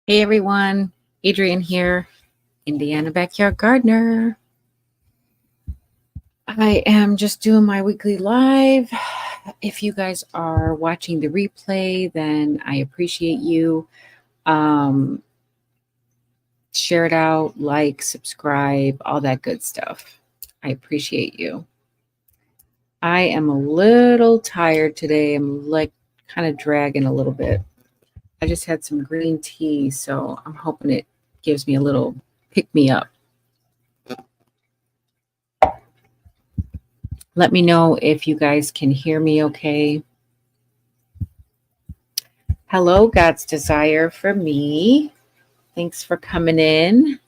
Hey everyone, Adrian here, Indiana Backyard Gardener. I am just doing my weekly live. If you guys are watching the replay, then I appreciate you. Um, Share it out, like, subscribe, all that good stuff. I appreciate you. I am a little tired today. I'm like kind of dragging a little bit. I just had some green tea, so I'm hoping it gives me a little pick me up. Let me know if you guys can hear me okay. Hello, God's desire for me. Thanks for coming in.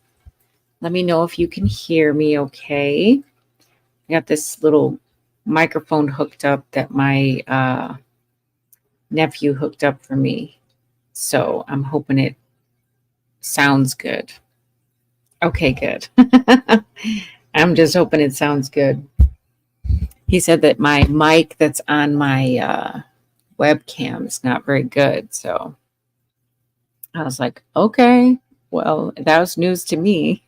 Let me know if you can hear me okay. I got this little microphone hooked up that my nephew hooked up for me. So I'm hoping it sounds good. Okay, good. I'm just hoping it sounds good. He said that my mic that's on my webcam is not very good. So I was like, okay, well, that was news to me.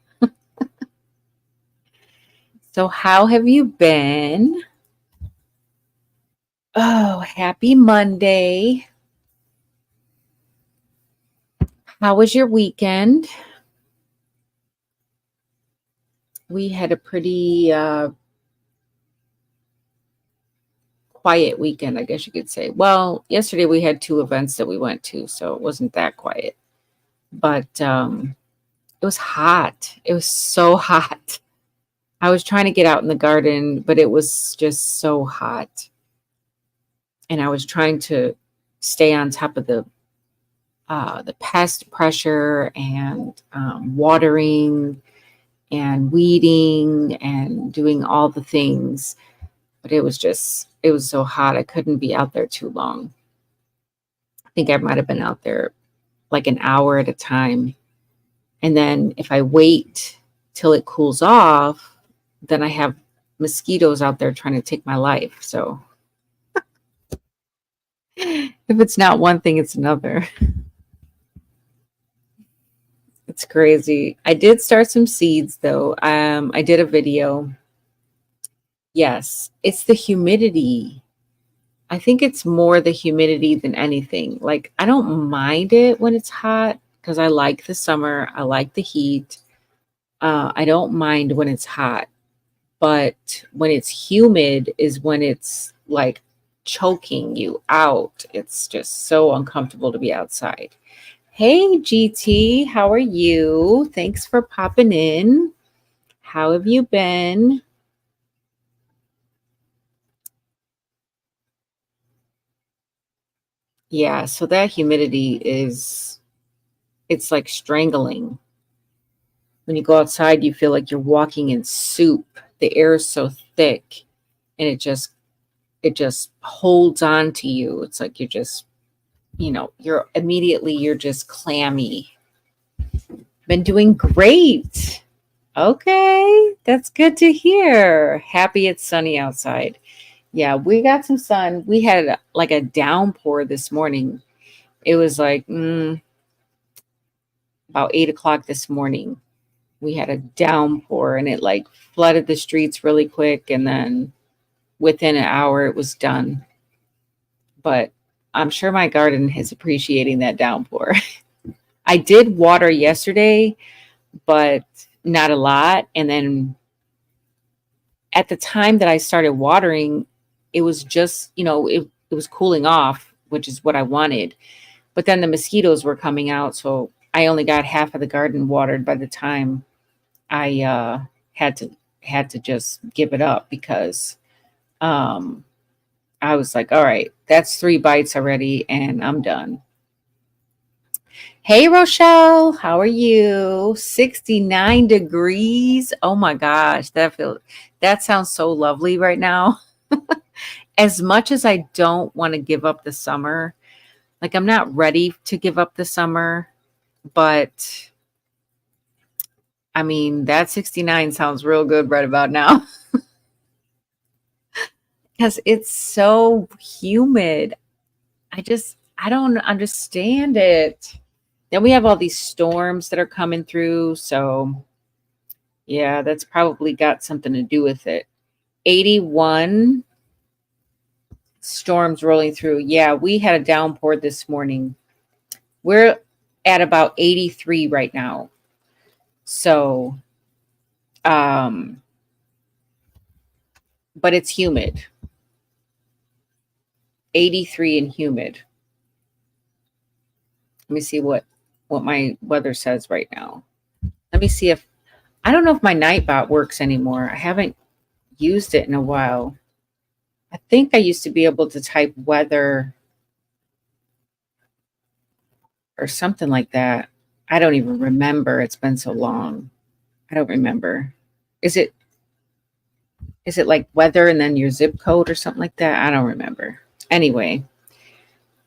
So, how have you been? Oh, happy Monday. How was your weekend? We had a pretty quiet weekend, I guess you could say. Well, yesterday we had two events that we went to, so it wasn't that quiet. But it was hot. It was so hot. I was trying to get out in the garden, but it was just so hot. And I was trying to stay on top of the pest pressure and watering and weeding and doing all the things. But it was so hot. I couldn't be out there too long. I think I might have been out there like an hour at a time. And then if I wait till it cools off, then I have mosquitoes out there trying to take my life. So if it's not one thing, it's another. It's crazy. I did start some seeds though. I did a video. Yes, it's the humidity. I think it's more the humidity than anything. Like I don't mind it when it's hot because I like the summer. I like the heat. I don't mind when it's hot, but when it's humid is when it's like choking you out. It's just so uncomfortable to be outside. Hey, GT, how are you? Thanks for popping in. How have you been? Yeah, so that humidity it's like strangling. When you go outside, you feel like you're walking in soup. The air is so thick and it just holds on to you. It's like you're just clammy. Been doing great. Okay, that's good to hear. Happy it's sunny outside. Yeah, we got some sun. We had like a downpour this morning. It was like about 8 o'clock this morning. We had a downpour and it like flooded the streets really quick. And then within an hour, it was done. But I'm sure my garden is appreciating that downpour. I did water yesterday, but not a lot. And then at the time that I started watering, it was just, it was cooling off, which is what I wanted. But then the mosquitoes were coming out. So I only got half of the garden watered by the time I had to just give it up because um, I was like, all right, that's 3 bites already, and I'm done. Hey Rochelle, how are you? 69 degrees. Oh my gosh, that sounds so lovely right now. As much as I don't want to give up the summer, like I'm not ready to give up the summer, but I mean, that 69 sounds real good right about now because it's so humid. I don't understand it. Then we have all these storms that are coming through. So, yeah, that's probably got something to do with it. 81 storms rolling through. Yeah, we had a downpour this morning. We're at about 83 right now. So, um, but it's humid. 83 and humid. Let me see what my weather says right now. Let me see if I don't know if my Nightbot works anymore. I haven't used it in a while. I think I used to be able to type weather or something like that. I don't even remember. It's been so long. I don't remember. Is it like weather and then your zip code or something like that? I don't remember. Anyway,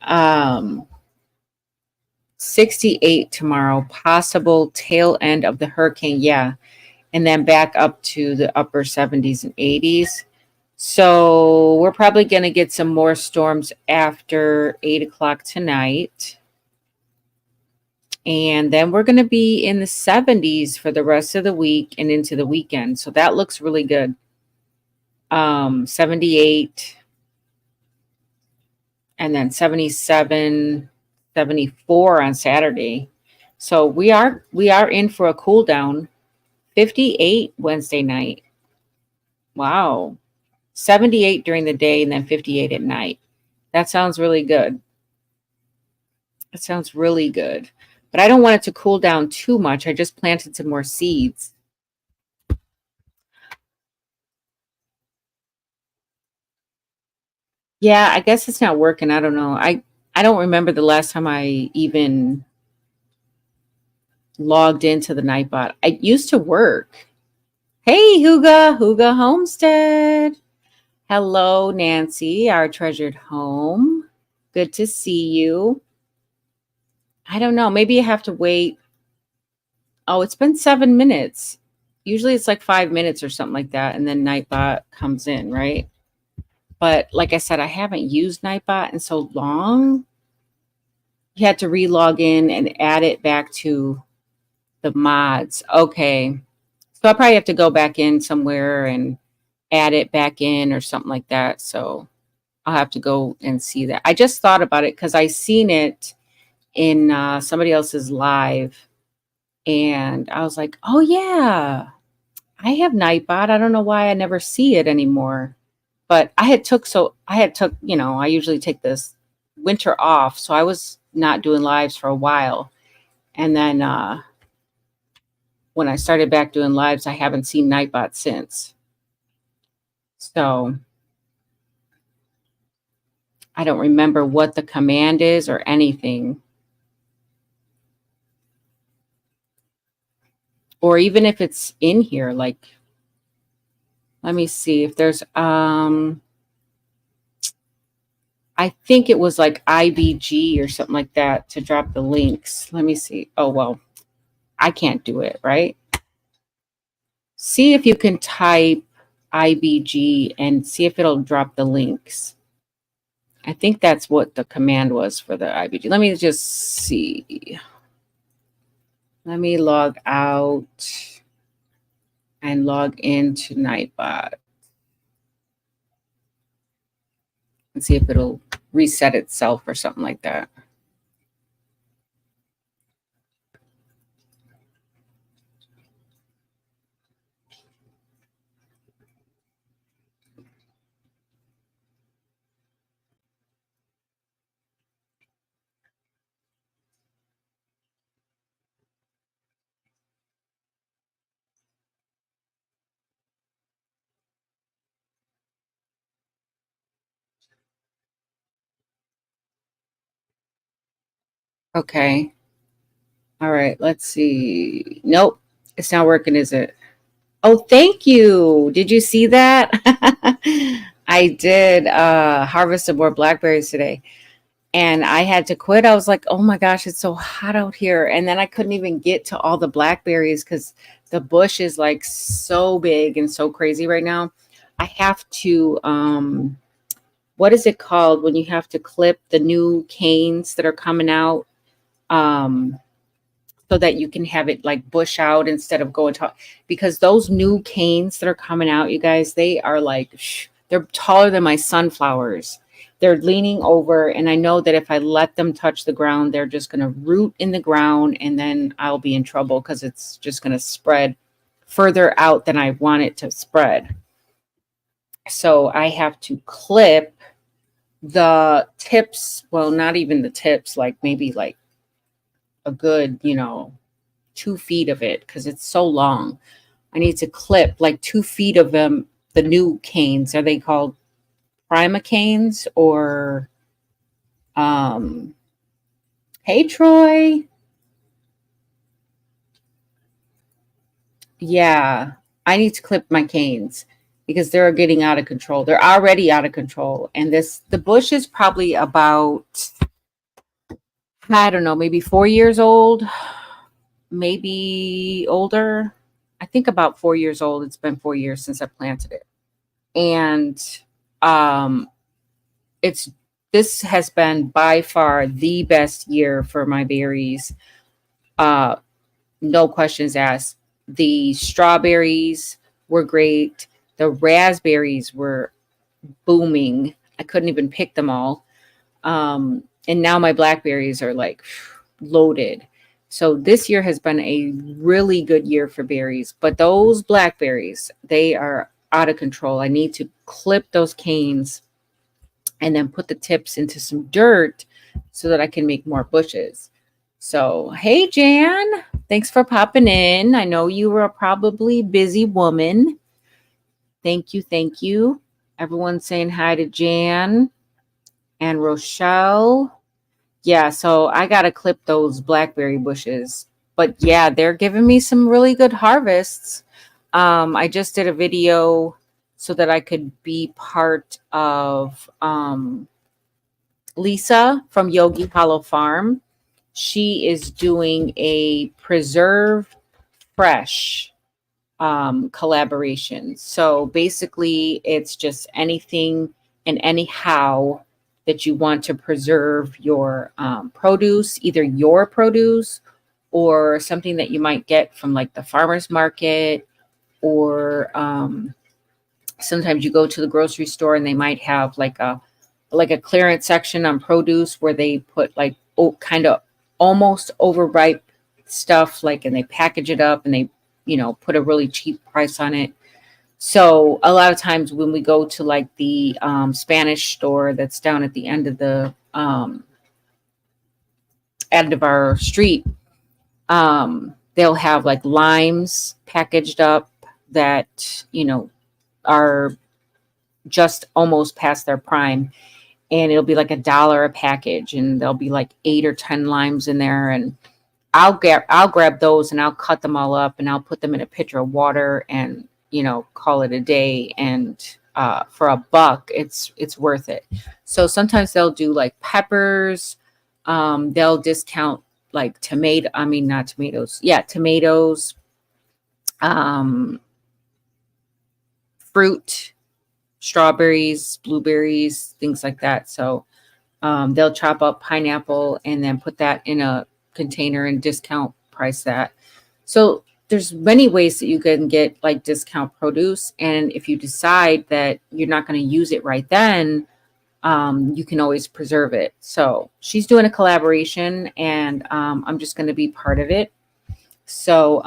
um 68 tomorrow, possible tail end of the hurricane. Yeah. And then back up to the upper 70s and 80s. So we're probably going to get some more storms after 8 o'clock tonight. And then we're going to be in the 70s for the rest of the week and into the weekend. So that looks really good. 78 and then 77, 74 on Saturday. So we are in for a cool down. 58 Wednesday night. Wow. 78 during the day and then 58 at night. That sounds really good. It sounds really good. But I don't want it to cool down too much. I just planted some more seeds. Yeah, I guess it's not working. I don't know. I don't remember the last time I even logged into the Nightbot. It used to work. Hey, Huga Homestead. Hello, Nancy, our treasured home. Good to see you. I don't know. Maybe you have to wait. Oh, it's been 7 minutes. Usually it's like 5 minutes or something like that. And then Nightbot comes in, right? But like I said, I haven't used Nightbot in so long. You had to re-log in and add it back to the mods. Okay. So I'll probably have to go back in somewhere and add it back in or something like that. So I'll have to go and see that. I just thought about it because I seen it in somebody else's live. And I was like, oh, yeah, I have Nightbot. I don't know why I never see it anymore. But I had took, I usually take this winter off. So I was not doing lives for a while. And then when I started back doing lives, I haven't seen Nightbot since. So I don't remember what the command is or anything. Or even if it's in here, like, let me see if there's, I think it was like IBG or something like that to drop the links. Let me see. Oh, well, I can't do it, right? See if you can type IBG and see if it'll drop the links. I think that's what the command was for the IBG. Let me just see. Let me log out and log into Nightbot and see if it'll reset itself or something like that. Okay. All right. Let's see. Nope. It's not working, is it? Oh, thank you. Did you see that? I did harvest some more blackberries today and I had to quit. I was like, oh my gosh, it's so hot out here. And then I couldn't even get to all the blackberries because the bush is like so big and so crazy right now. I have to, what is it called when you have to clip the new canes that are coming out? so that you can have it like bush out instead of going tall. Because those new canes that are coming out, you guys, they are like, they're taller than my sunflowers. They're leaning over, and I know that if I let them touch the ground, they're just going to root in the ground, and then I'll be in trouble because it's just going to spread further out than I want it to spread. So I have to clip the tips. Well, not even the tips, like maybe like a good, 2 feet of it because it's so long. I need to clip like 2 feet of them, the new canes. Are they called Prima canes or hey Troy? Yeah, I need to clip my canes because they're getting out of control. They're already out of control. And the bush is probably about, I don't know, maybe 4 years old, maybe older. I think about 4 years old. It's been 4 years since I planted it. And um it's this has been by far the best year for my berries. Uh no questions asked. The strawberries were great. The raspberries were booming. I couldn't even pick them all. And now my blackberries are like loaded. So this year has been a really good year for berries, but those blackberries, they are out of control. I need to clip those canes and then put the tips into some dirt so that I can make more bushes. So, hey, Jan, thanks for popping in. I know you were a probably busy woman. Thank you. Thank you. Everyone's saying hi to Jan and Rochelle. Yeah, so I got to clip those blackberry bushes. But yeah, they're giving me some really good harvests. I just did a video so that I could be part of Lisa from Yogi Hollow Farm. She is doing a preserve fresh collaboration. So basically, it's just anything and anyhow that you want to preserve your produce, either your produce or something that you might get from like the farmer's market, or sometimes you go to the grocery store and they might have like a clearance section on produce where they put like kind of almost overripe stuff, like, and they package it up and they put a really cheap price on it. So a lot of times when we go to like the Spanish store that's down at the end of the end of our street, they'll have like limes packaged up that are just almost past their prime, and it'll be like $1 a package, and there'll be like 8 or 10 limes in there, and I'll grab those and I'll cut them all up and I'll put them in a pitcher of water and call it a day. And for $1, it's worth it. So sometimes they'll do like peppers. They'll discount like not tomatoes. Yeah, tomatoes, fruit, strawberries, blueberries, things like that. So they'll chop up pineapple and then put that in a container and discount price that. So there's many ways that you can get like discount produce. And if you decide that you're not going to use it right then, you can always preserve it. So she's doing a collaboration, and I'm just going to be part of it. So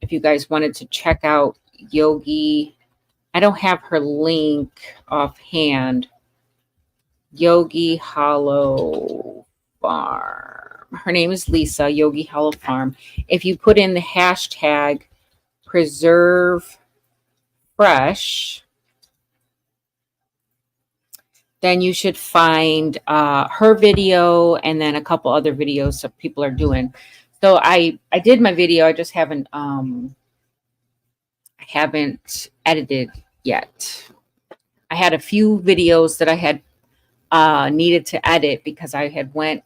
if you guys wanted to check out Yogi, I don't have her link offhand. Yogi Hollow Farm. Her name is Lisa, Yogi Hollow Farm. If you put in the hashtag preserve fresh, then you should find her video and then a couple other videos that people are doing. So I did my video. I just haven't edited yet. I had a few videos that I had needed to edit because I had went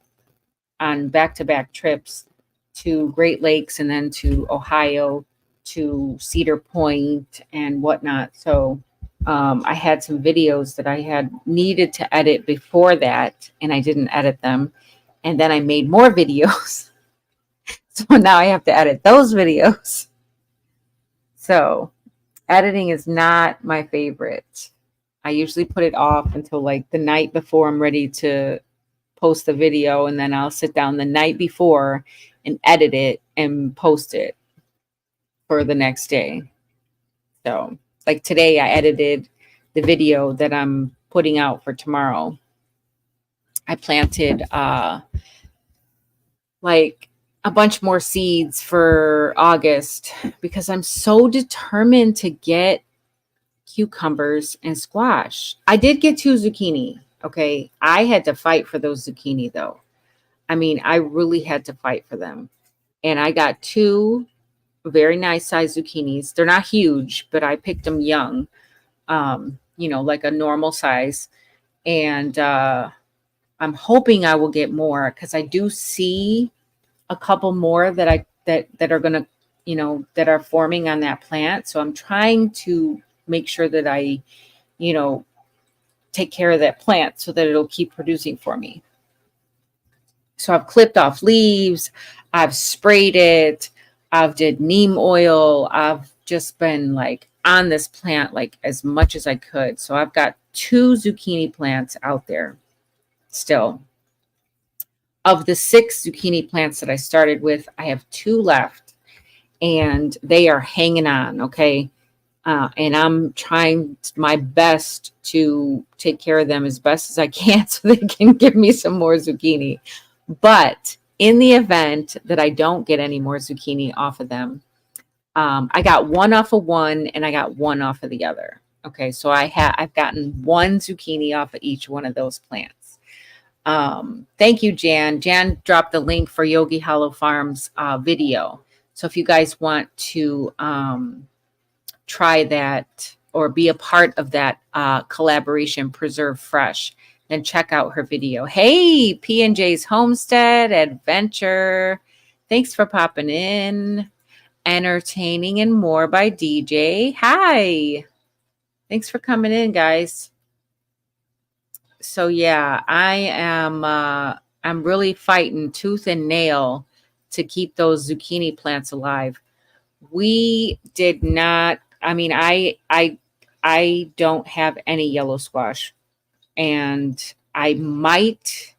on back-to-back trips to Great Lakes and then to Ohio, to Cedar Point and whatnot. So I had some videos that I had needed to edit before that, and I didn't edit them. And then I made more videos. So now I have to edit those videos. So editing is not my favorite. I usually put it off until like the night before I'm ready to post the video, and then I'll sit down the night before and edit it and post it for the next day. So, like today, I edited the video that I'm putting out for tomorrow. I planted like a bunch more seeds for August because I'm so determined to get cucumbers and squash. I did get 2 zucchini. Okay. I had to fight for those zucchini though. I mean, I really had to fight for them. And I got 2 very nice sized zucchinis. They're not huge, but I picked them young, like a normal size. And I'm hoping I will get more because I do see a couple more that are gonna, that are forming on that plant. So I'm trying to make sure that I, you know, take care of that plant so that it'll keep producing for me. So I've clipped off leaves, I've sprayed it, I've did neem oil, I've just been like on this plant like as much as I could. So I've got 2 zucchini plants out there still. Of the 6 zucchini plants that I started with, I have 2 left and they are hanging on. Okay. And I'm trying my best to take care of them as best as I can so they can give me some more zucchini. But in the event that I don't get any more zucchini off of them, I got 1 off of one and I got 1 off of the other. Okay, so I've gotten 1 zucchini off of each one of those plants. Thank you, Jan. Jan dropped the link for Yogi Hollow Farms video. So if you guys want to try that or be a part of that collaboration, Preserve Fresh, then check out her video. Hey, P&J's Homestead Adventure. Thanks for popping in. Entertaining and More by DJ. Hi. Thanks for coming in, guys. So yeah, I'm really fighting tooth and nail to keep those zucchini plants alive. We did not, I mean, I don't have any yellow squash, and I might,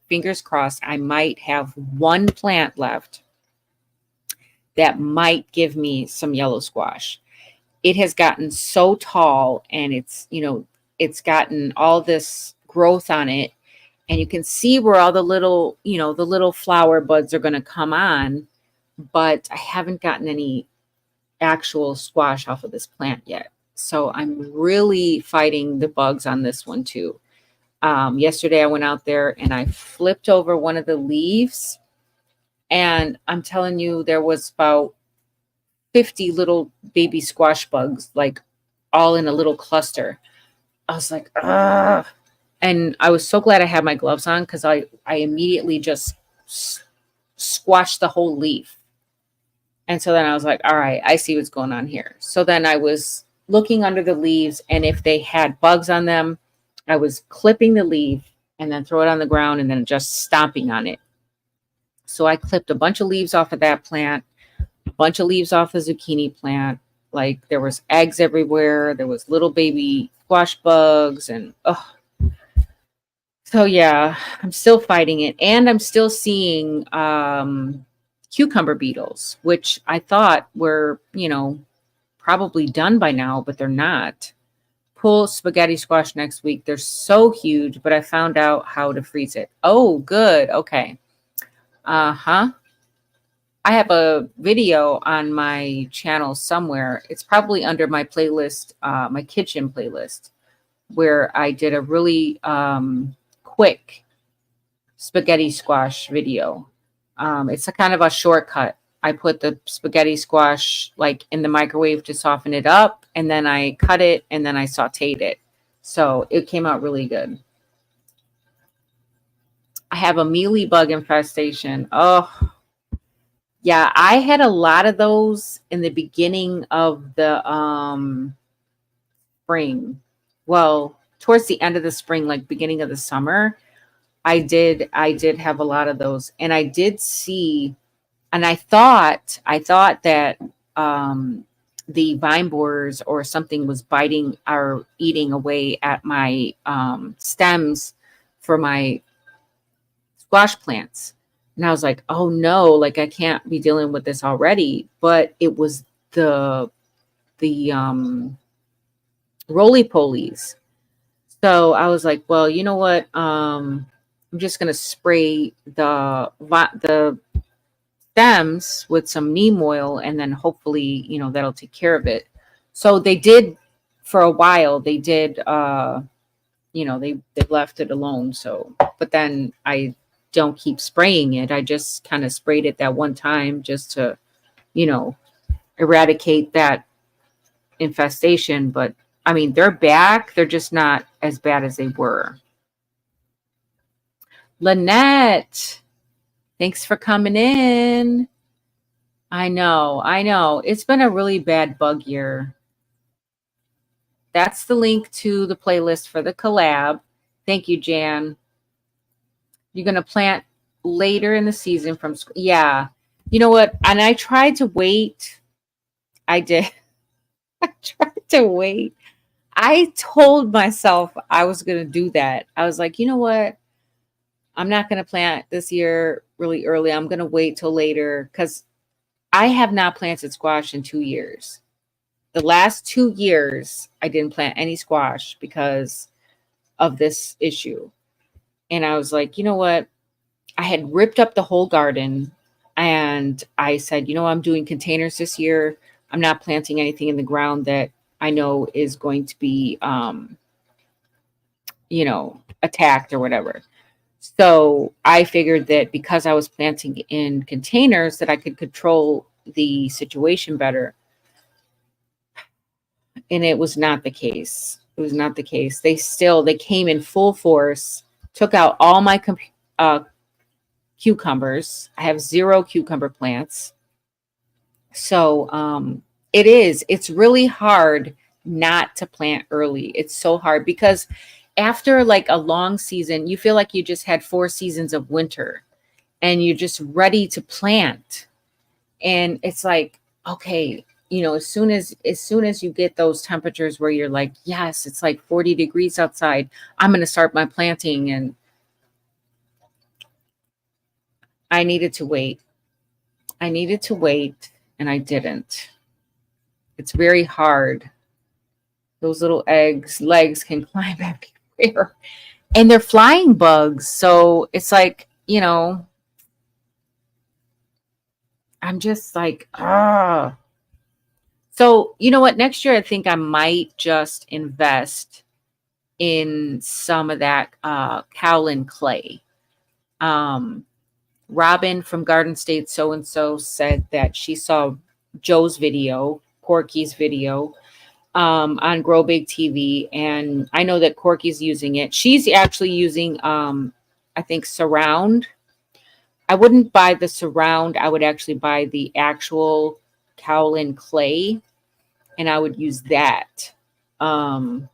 fingers crossed, I might have 1 plant left that might give me some yellow squash. It has gotten so tall and it's gotten all this growth on it, and you can see where all the little, the little flower buds are going to come on, but I haven't gotten any actual squash off of this plant yet. So I'm really fighting the bugs on this one too. Yesterday I went out there and I flipped over one of the leaves, and I'm telling you, there was about 50 little baby squash bugs, like all in a little cluster. I was like, ah. And I was so glad I had my gloves on because I immediately just squashed the whole leaf. And so then I was like, all right, I see what's going on here. So then I was looking under the leaves, and if they had bugs on them, I was clipping the leaf and then throw it on the ground and then just stomping on it. So I clipped a bunch of leaves off of that plant, a bunch of leaves off the zucchini plant. Like there was eggs everywhere. There was little baby squash bugs, and so yeah, I'm still fighting it. And I'm still seeing cucumber beetles, which I thought were, probably done by now, but they're not. Pull spaghetti squash next week. They're so huge, but I found out how to freeze it. Oh, good. Okay. I have a video on my channel somewhere. It's probably under my playlist, my kitchen playlist, where I did a really quick spaghetti squash video. It's a kind of a shortcut. I put the spaghetti squash like in the microwave to soften it up, and then I cut it, and then I sauteed it. So it came out really good. I have a mealy bug infestation. Oh, yeah, I had a lot of those in the beginning of the spring. Well, towards the end of the spring, like beginning of the summer, I did have a lot of those, and I did see And I thought that the vine borers or something was biting or eating away at my stems for my squash plants. And I was like, oh no, like I can't be dealing with this already. But it was the roly polies. So I was like, well, you know what? I'm just gonna spray the stems with some neem oil, and then hopefully, that'll take care of it. So they did for a while. They did, they left it alone. So, but then I don't keep spraying it. I just kind of sprayed it that one time just to, you know, eradicate that infestation. But I mean, they're back. They're just not as bad as they were. Lynette, thanks for coming in. I know, I know. It's been a really bad bug year. That's the link to the playlist for the collab. Thank you, Jan. You're going to plant later in the season from, yeah. You know what? And I tried to wait. I did. I tried to wait. I told myself I was going to do that. I was like, you know what? I'm not going to plant this year really early. I'm going to wait till later because I have not planted squash in 2 years. The last 2 years, I didn't plant any squash because of this issue. And I was like, you know what? I had ripped up the whole garden and I said, you know, I'm doing containers this year. I'm not planting anything in the ground that I know is going to be, attacked or whatever. So I figured that because I was planting in containers that I could control the situation better. And it was not the case. It was not the case. They came in full force, took out all my cucumbers. I have 0 cucumber plants. So it's really hard not to plant early. It's so hard because after like a long season, you feel like you just had 4 seasons of winter and you're just ready to plant. And it's like, okay, as soon as you get those temperatures where you're like, yes, it's like 40 degrees outside, I'm going to start my planting. And I needed to wait. I needed to wait and I didn't. It's very hard. Those little legs can climb everywhere. And they're flying bugs. So it's like, I'm just like, ah. So, you know what? Next year, I think I might just invest in some of that Cowlin clay. Robin from Garden State So-and-so said that she saw Joe's video, Corky's video, on Grow Big TV. And I know that Corky's using it. She's actually using, I think, Surround. I wouldn't buy the Surround. I would actually buy the actual Cowlin clay. And I would use that. But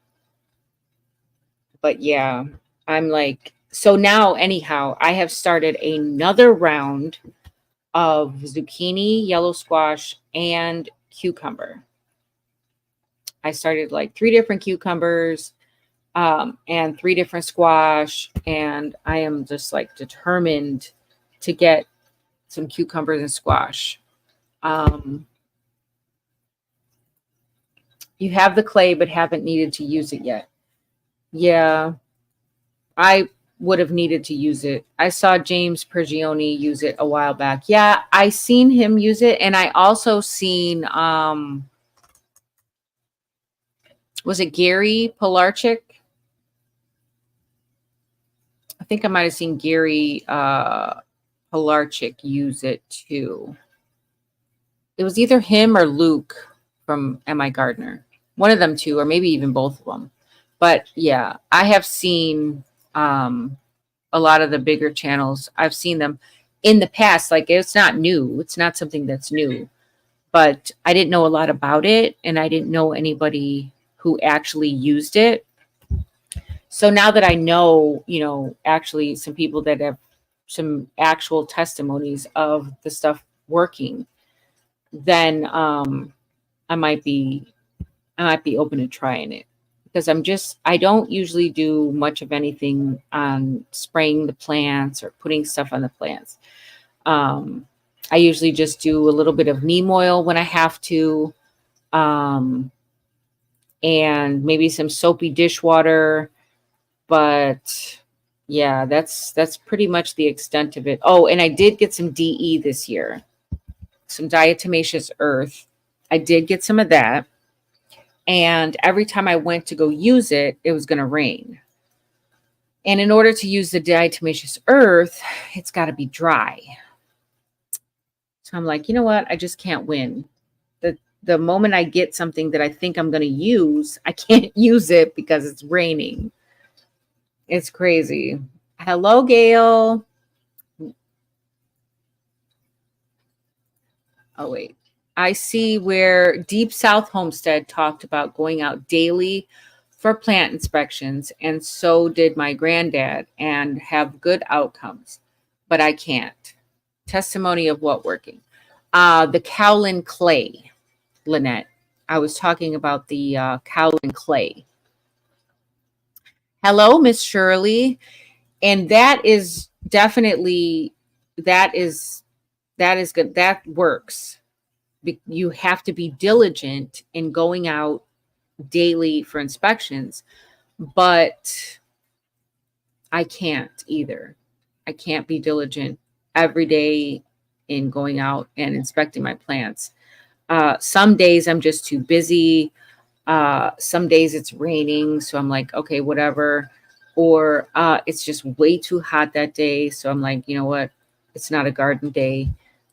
yeah, I'm like, so now anyhow, I have started another round of zucchini, yellow squash, and cucumber. I started like 3 different cucumbers and 3 different squash. And I am just like determined to get some cucumbers and squash. You have the clay, but haven't needed to use it yet. Yeah, I would have needed to use it. I saw James Pergioni use it a while back. Yeah, I seen him use it. And I also seen, was it Gary Pilarchik? I think I might have seen Gary Pilarchik use it too. It was either him or Luke from M.I. Gardner. One of them two, or maybe even both of them. But yeah, I have seen a lot of the bigger channels. I've seen them in the past. Like, it's not new. It's not something that's new. But I didn't know a lot about it, and I didn't know anybody who actually used it. So now that I know, actually some people that have some actual testimonies of the stuff working, then I might be open to trying it, because I don't usually do much of anything on spraying the plants or putting stuff on the plants. I usually just do a little bit of neem oil when I have to, um, and maybe some soapy dishwater. But yeah, that's pretty much the extent of it. Oh, and I did get some DE this year, some diatomaceous earth. I did get some of that. And every time I went to go use it, it was going to rain. And in order to use the diatomaceous earth, it's got to be dry. So I'm like, you know what? I just can't win. The moment I get something that I think I'm going to use, I can't use it because it's raining. It's crazy. Hello, Gail. Oh, wait. I see where Deep South Homestead talked about going out daily for plant inspections, and so did my granddad, and have good outcomes. But I can't. Testimony of what working? The Cowlin clay, Lynette. I was talking about the Cowlin clay. Hello, Miss Shirley. And that is definitely, that is good. That works. You have to be diligent in going out daily for inspections, but I can't either. I can't be diligent every day in going out and inspecting my plants. Some days I'm just too busy. Some days it's raining, so I'm like, okay, whatever. Or it's just way too hot that day, so I'm like, you know what? It's not a garden day.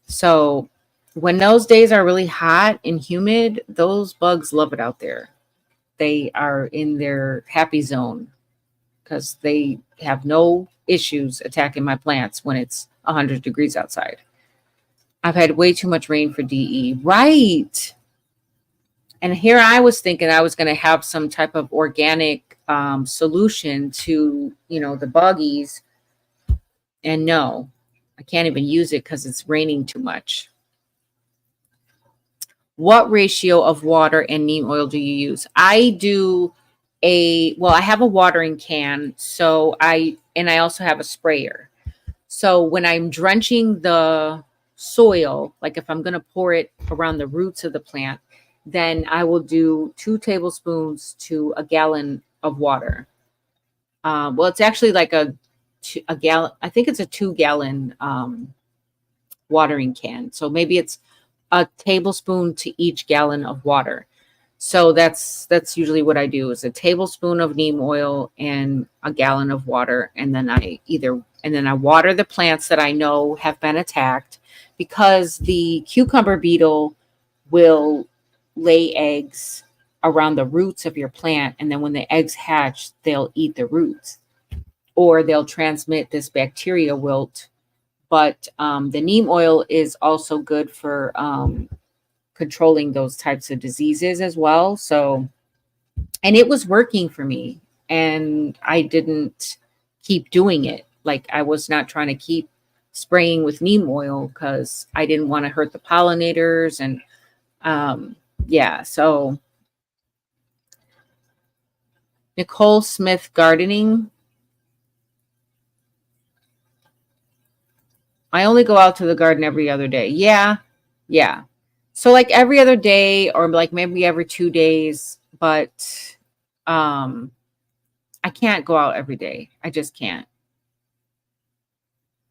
So when those days are really hot and humid, those bugs love it out there. They are in their happy zone because they have no issues attacking my plants when it's 100 degrees outside. I've had way too much rain for DE. Right. And here I was thinking I was going to have some type of organic solution to, the buggies. And no, I can't even use it because it's raining too much. What ratio of water and neem oil do you use? I have a watering can. And I also have a sprayer. So when I'm drenching the soil, like if I'm going to pour it around the roots of the plant, then I will do 2 tablespoons to a gallon of water. Well, it's actually like a gallon. I think it's a 2-gallon watering can. So maybe it's a tablespoon to each gallon of water. So that's usually what I do, is a tablespoon of neem oil and a gallon of water. And then I water the plants that I know have been attacked, because the cucumber beetle will lay eggs around the roots of your plant. And then when the eggs hatch, they'll eat the roots, or they'll transmit this bacteria wilt. But the neem oil is also good for controlling those types of diseases as well. So, and it was working for me, and I didn't keep doing it. Like, I was not trying to keep spraying with neem oil because I didn't want to hurt the pollinators. And so Nicole Smith Gardening. I only go out to the garden every other day. Yeah. So like every other day, or like maybe every 2 days, but I can't go out every day. I just can't.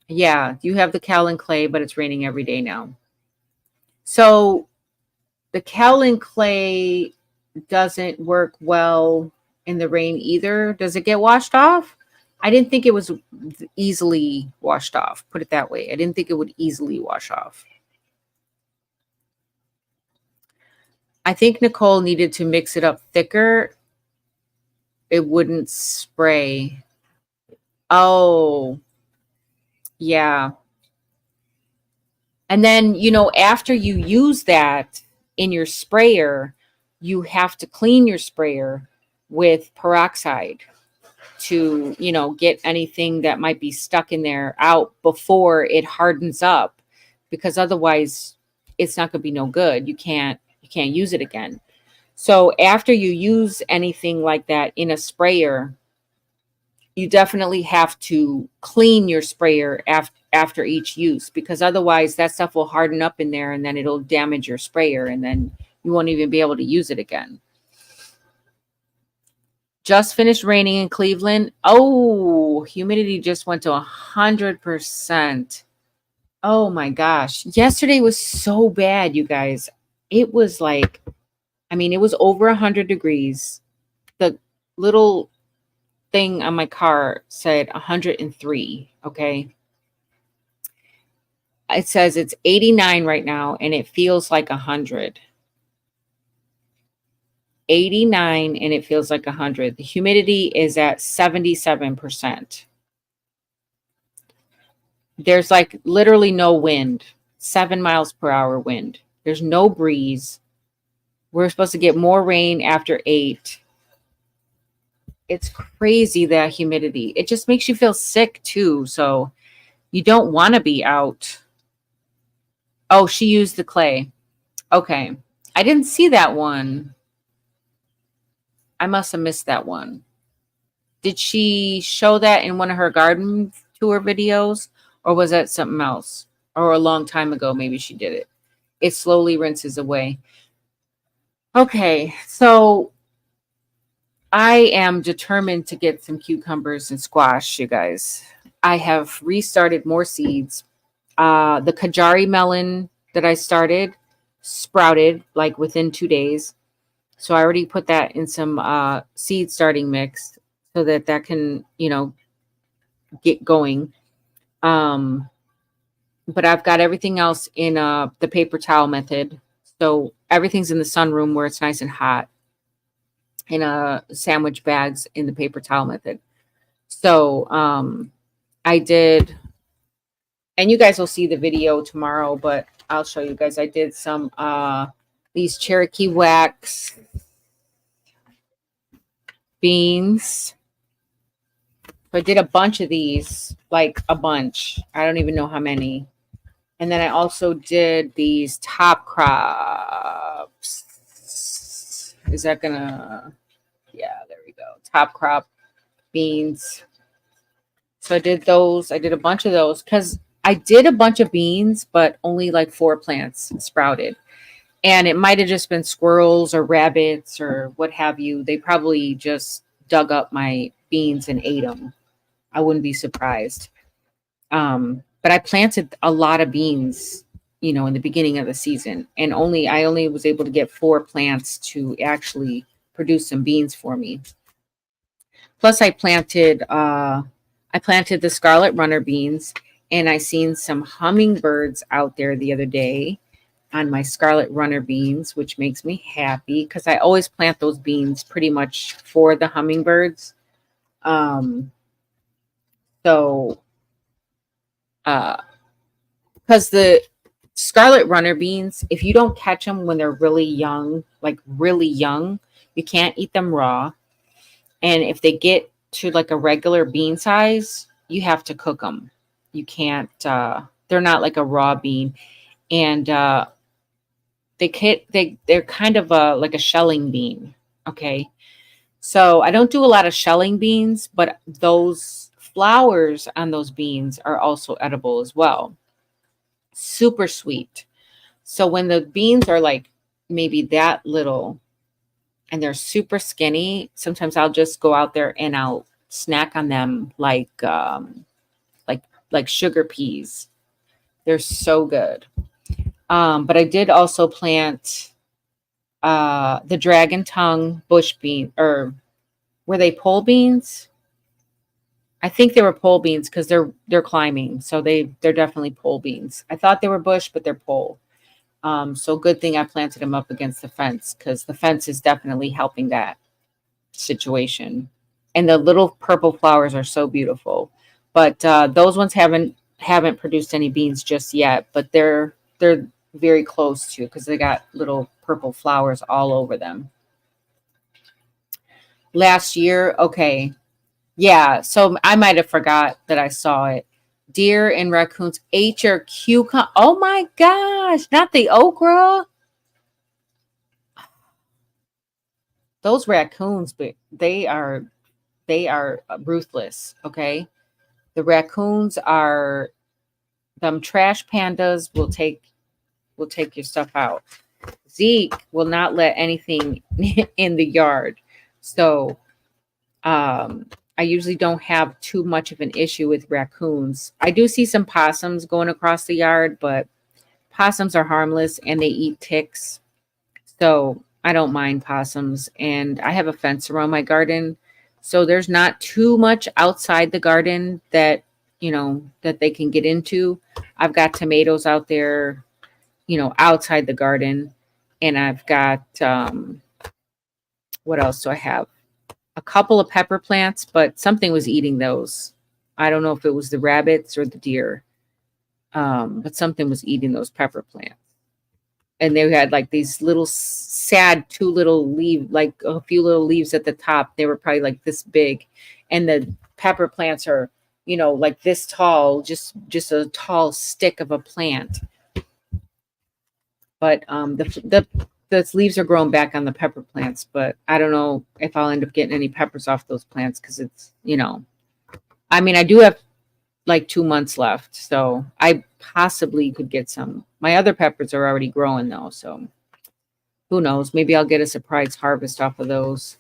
Yeah, you have the Cowlin clay, but it's raining every day now. So the Cowlin clay doesn't work well in the rain either. Does it get washed off? I didn't think it was easily washed off. Put it that way. I didn't think it would easily wash off. I think Nicole needed to mix it up thicker. It wouldn't spray. Oh, yeah. And then, after you use that in your sprayer, you have to clean your sprayer with peroxide to, get anything that might be stuck in there out before it hardens up. because otherwise it's not going to be no good. You can't use it again. So after you use anything like that in a sprayer, you definitely have to clean your sprayer after each use, because otherwise that stuff will harden up in there and then it'll damage your sprayer and then you won't even be able to use it again. Just finished raining in Cleveland. Oh, humidity just went to 100%. Oh my gosh. Yesterday was so bad, you guys. It was like, I mean, it was over 100 degrees. The little thing on my car said 103. Okay. It says it's 89 right now and it feels like 100. 89 and it feels like 100. The humidity is at 77%. There's like literally no wind, 7 miles per hour wind. There's no breeze. We're supposed to get more rain after 8. It's crazy, that humidity. It just makes you feel sick too. So you don't want to be out. Oh, she used the clay. Okay. I didn't see that one. I must have missed that one. Did she show that in one of her garden tour videos, or was that something else? Or a long time ago, maybe she did it. It slowly rinses away. Okay, so I am determined to get some cucumbers and squash, you guys. I have restarted more seeds. The Kajari melon that I started sprouted like within 2 days. So I already put that in some seed starting mix so that can, get going. But I've got everything else in the paper towel method. So everything's in the sunroom where it's nice and hot, in sandwich bags in the paper towel method. So I did, and you guys will see the video tomorrow, but I'll show you guys. I did some these Cherokee wax beans. So I did a bunch of these, like a bunch. I don't even know how many. And then I also did these top crops. Is that gonna, yeah, there we go. Top crop beans. So I did those. I did a bunch of those because I did a bunch of beans, but only like 4 plants sprouted. And it might have just been squirrels or rabbits or what have you. They probably just dug up my beans and ate them. I wouldn't be surprised. But I planted a lot of beans, in the beginning of the season, and I only was able to get 4 plants to actually produce some beans for me. Plus, I planted the scarlet runner beans, and I seen some hummingbirds out there the other day on my scarlet runner beans, which makes me happy because I always plant those beans pretty much for the hummingbirds. Because the scarlet runner beans, if you don't catch them when they're really young, like really young, you can't eat them raw. And if they get to like a regular bean size, you have to cook them. You can't, they're not like a raw bean. And they're kind of like a shelling bean. Okay. So I don't do a lot of shelling beans, but those flowers on those beans are also edible as well. Super sweet. So when the beans are like maybe that little and they're super skinny, sometimes I'll just go out there and I'll snack on them like sugar peas. They're so good. But I did also plant the dragon tongue bush bean, or were they pole beans? I think they were pole beans because they're climbing, so they're definitely pole beans. I thought they were bush, but they're pole. So good thing I planted them up against the fence because the fence is definitely helping that situation. And the little purple flowers are so beautiful, but those ones haven't produced any beans just yet. But they're very close to, because they got little purple flowers all over them. Last year, okay. Yeah, so I might have forgot that I saw it. Deer and raccoons ate your cucumber. Oh my gosh, not the okra. Those raccoons, but they are ruthless, okay? The raccoons are them trash pandas will take your stuff out. Zeke will not let anything in the yard. So I usually don't have too much of an issue with raccoons. I do see some possums going across the yard, but possums are harmless and they eat ticks. So I don't mind possums. And I have a fence around my garden. So there's not too much outside the garden that they can get into. I've got tomatoes out there, outside the garden. And I've got, what else do I have? A couple of pepper plants, but something was eating those. I don't know if it was the rabbits or the deer, but something was eating those pepper plants. And they had like these little sad two little leaves, like a few little leaves at the top. They were probably like this big, and the pepper plants are, like this tall, just a tall stick of a plant. But the leaves are growing back on the pepper plants, but I don't know if I'll end up getting any peppers off those plants because it's, I mean, I do have like 2 months left, so I possibly could get some. My other peppers are already growing though, so who knows? Maybe I'll get a surprise harvest off of those.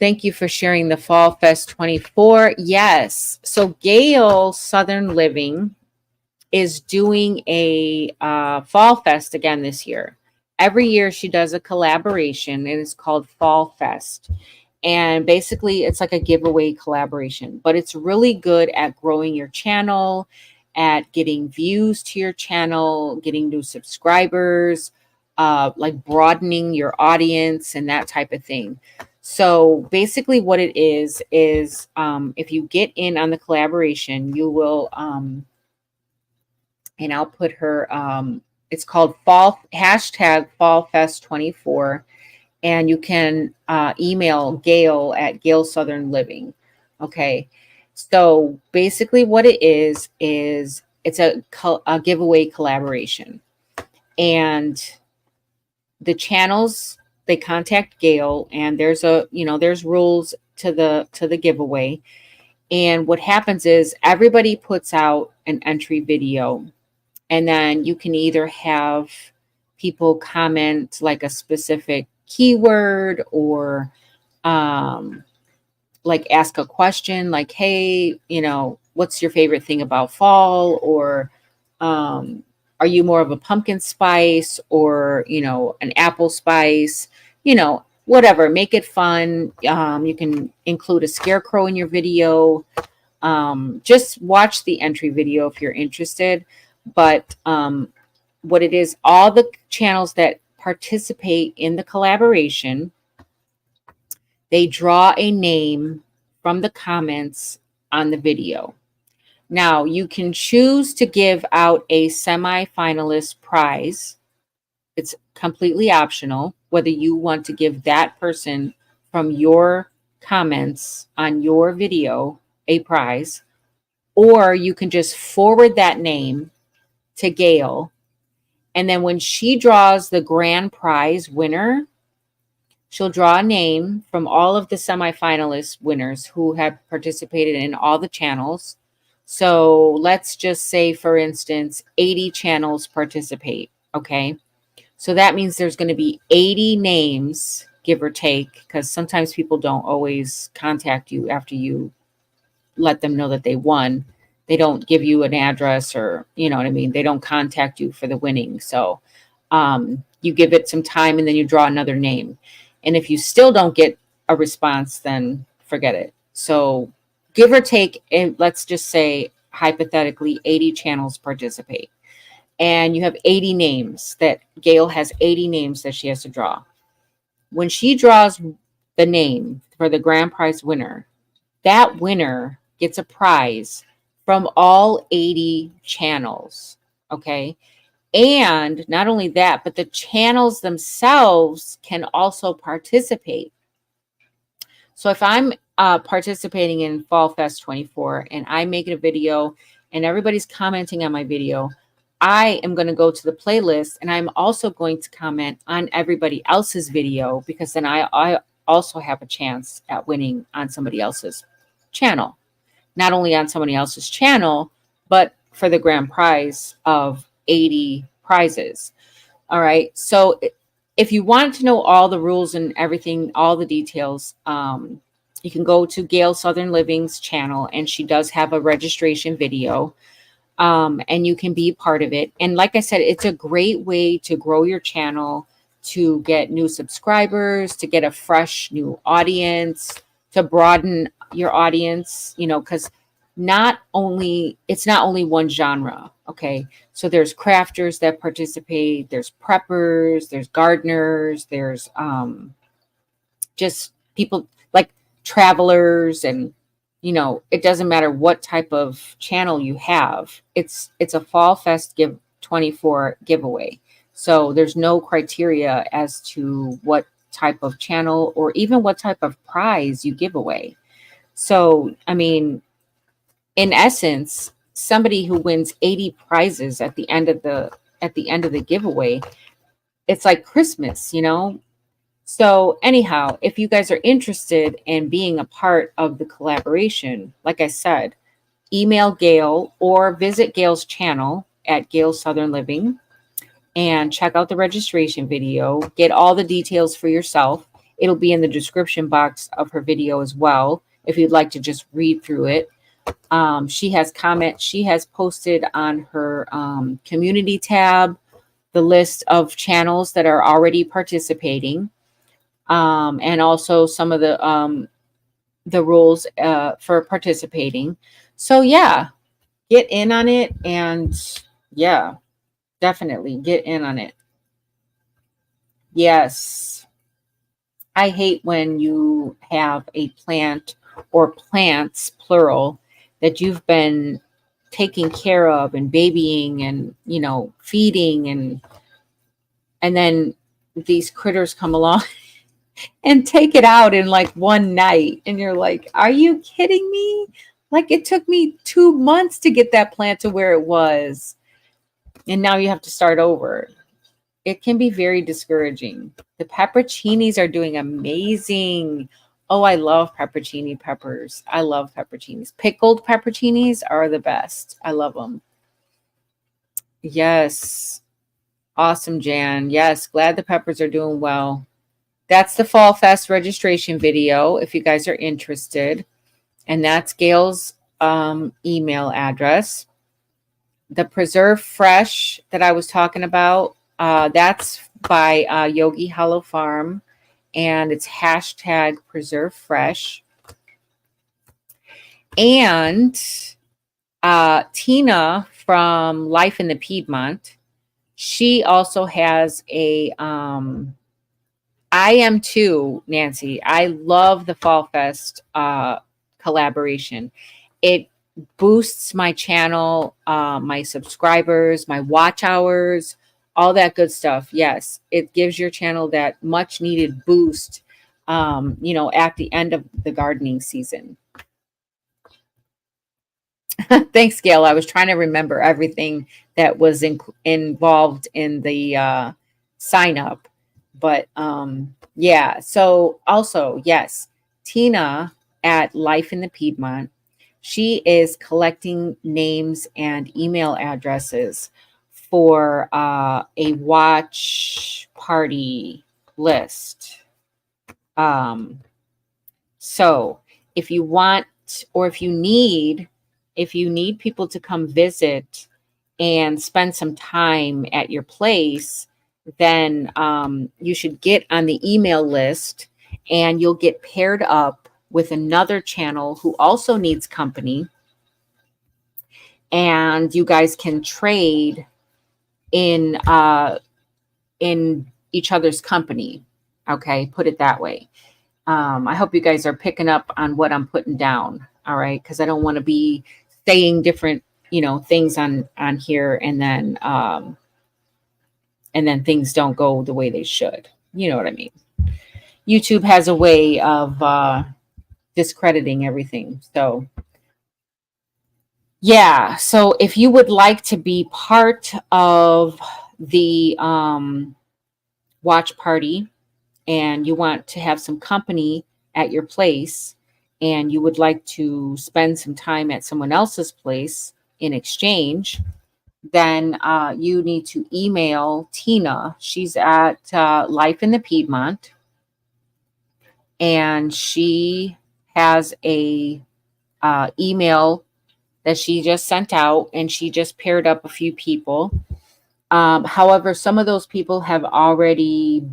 Thank you for sharing the Fall Fest 24. Yes. So Gail Southern Living is doing a Fall Fest again this year. Every year she does a collaboration, and it's called Fall Fest. And basically, it's like a giveaway collaboration, but it's really good at growing your channel, at getting views to your channel, getting new subscribers, like broadening your audience and that type of thing. So basically, what it is if you get in on the collaboration, you will, and I'll put her, it's called #FallFest24. And you can email Gail at Gail Southern Living. Okay. So basically what it is it's a giveaway collaboration. And the channels, they contact Gail, and there's rules to the giveaway. And what happens is everybody puts out an entry video, and then you can either have people comment like a specific keyword, or like ask a question like, hey, what's your favorite thing about fall? Or are you more of a pumpkin spice, or an apple spice? Whatever, make it fun. You can include a scarecrow in your video. Just watch the entry video if you're interested. But what it is, all the channels that participate in the collaboration, they draw a name from the comments on the video. Now, you can choose to give out a semi-finalist prize. It's completely optional whether you want to give that person from your comments on your video a prize, or you can just forward that name to Gail. And then when she draws the grand prize winner, she'll draw a name from all of the semifinalist winners who have participated in all the channels. So let's just say, for instance, 80 channels participate. Okay. So that means there's going to be 80 names, give or take, because sometimes people don't always contact you after you let them know that they won. They don't give you an address, or, you know what I mean? They don't contact you for the winning. So you give it some time, and then you draw another name. And if you still don't get a response, then forget it. So give or take, let's just say hypothetically 80 channels participate. And you have 80 names that Gail has 80 names that she has to draw. When she draws the name for the grand prize winner, that winner gets a prize from all 80 channels. Okay. And not only that, but the channels themselves can also participate. So if I'm participating in Fall Fest 24 and I make it a video and everybody's commenting on my video, I am going to go to the playlist and I'm also going to comment on everybody else's video, because then I also have a chance at winning on somebody else's channel. Not only on somebody else's channel, but for the grand prize of 80 prizes. All right. So if you want to know all the rules and everything, all the details, you can go to Gail Southern Living's channel, and she does have a registration video, and you can be part of it. And like I said, it's a great way to grow your channel, to get new subscribers, to get a fresh new audience, to broaden your audience, you know, because it's not only one genre. Okay. So there's crafters that participate, there's preppers, there's gardeners, there's just people like travelers, and you know, it doesn't matter what type of channel you have. It's a Fall Fest 24 giveaway. So there's no criteria as to what type of channel or even what type of prize you give away. So, I mean, in essence, somebody who wins 80 prizes at the end of the giveaway, it's like Christmas, you know? So anyhow, if you guys are interested in being a part of the collaboration, like I said, email Gail or visit Gail's channel at Gail Southern Living and check out the registration video. Get all the details for yourself. It'll be in the description box of her video as well, if you'd like to just read through it. She has posted on her community tab the list of channels that are already participating, and also some of the rules for participating. So yeah, get in on it, and yeah, definitely get in on it. Yes, I hate when you have a plant or plants, plural, that you've been taking care of and babying and, you know, feeding, and then these critters come along and take it out in like one night, and you're like, are you kidding me? Like, it took me 2 months to get that plant to where it was, and now you have to start over. It can be very discouraging. The pepperoncinis are doing amazing. Oh, I love pepperoncini peppers. I love pepperoncinis. Pickled pepperoncinis are the best. I love them. Yes. Awesome, Jan. Yes. Glad the peppers are doing well. That's the Fall Fest registration video if you guys are interested. And that's Gail's email address. The Preserve Fresh that I was talking about, that's by Yogi Hollow Farm, and it's hashtag Preserve Fresh. And Tina from Life in the Piedmont, she also has a I am too, Nancy. I love the Fall Fest collaboration. It boosts my channel, my subscribers, my watch hours, all that good stuff. Yes, it gives your channel that much needed boost, you know, at the end of the gardening season. Thanks, Gail. I was trying to remember everything that was involved in the sign up. But yeah, so also, yes, Tina at Life in the Piedmont, she is collecting names and email addresses for a watch party list. So if you want, or if you need people to come visit and spend some time at your place, then you should get on the email list, and you'll get paired up with another channel who also needs company, and you guys can trade in each other's company. Okay, put it that way. I hope you guys are picking up on what I'm putting down. All right, because I don't want to be saying different, you know, things on here, and then things don't go the way they should. You know what I mean? YouTube has a way of discrediting everything. So yeah, so if you would like to be part of the watch party and you want to have some company at your place and you would like to spend some time at someone else's place in exchange, then you need to email Tina. She's at Life in the Piedmont, and she has a email that she just sent out, and she just paired up a few people. However, some of those people have already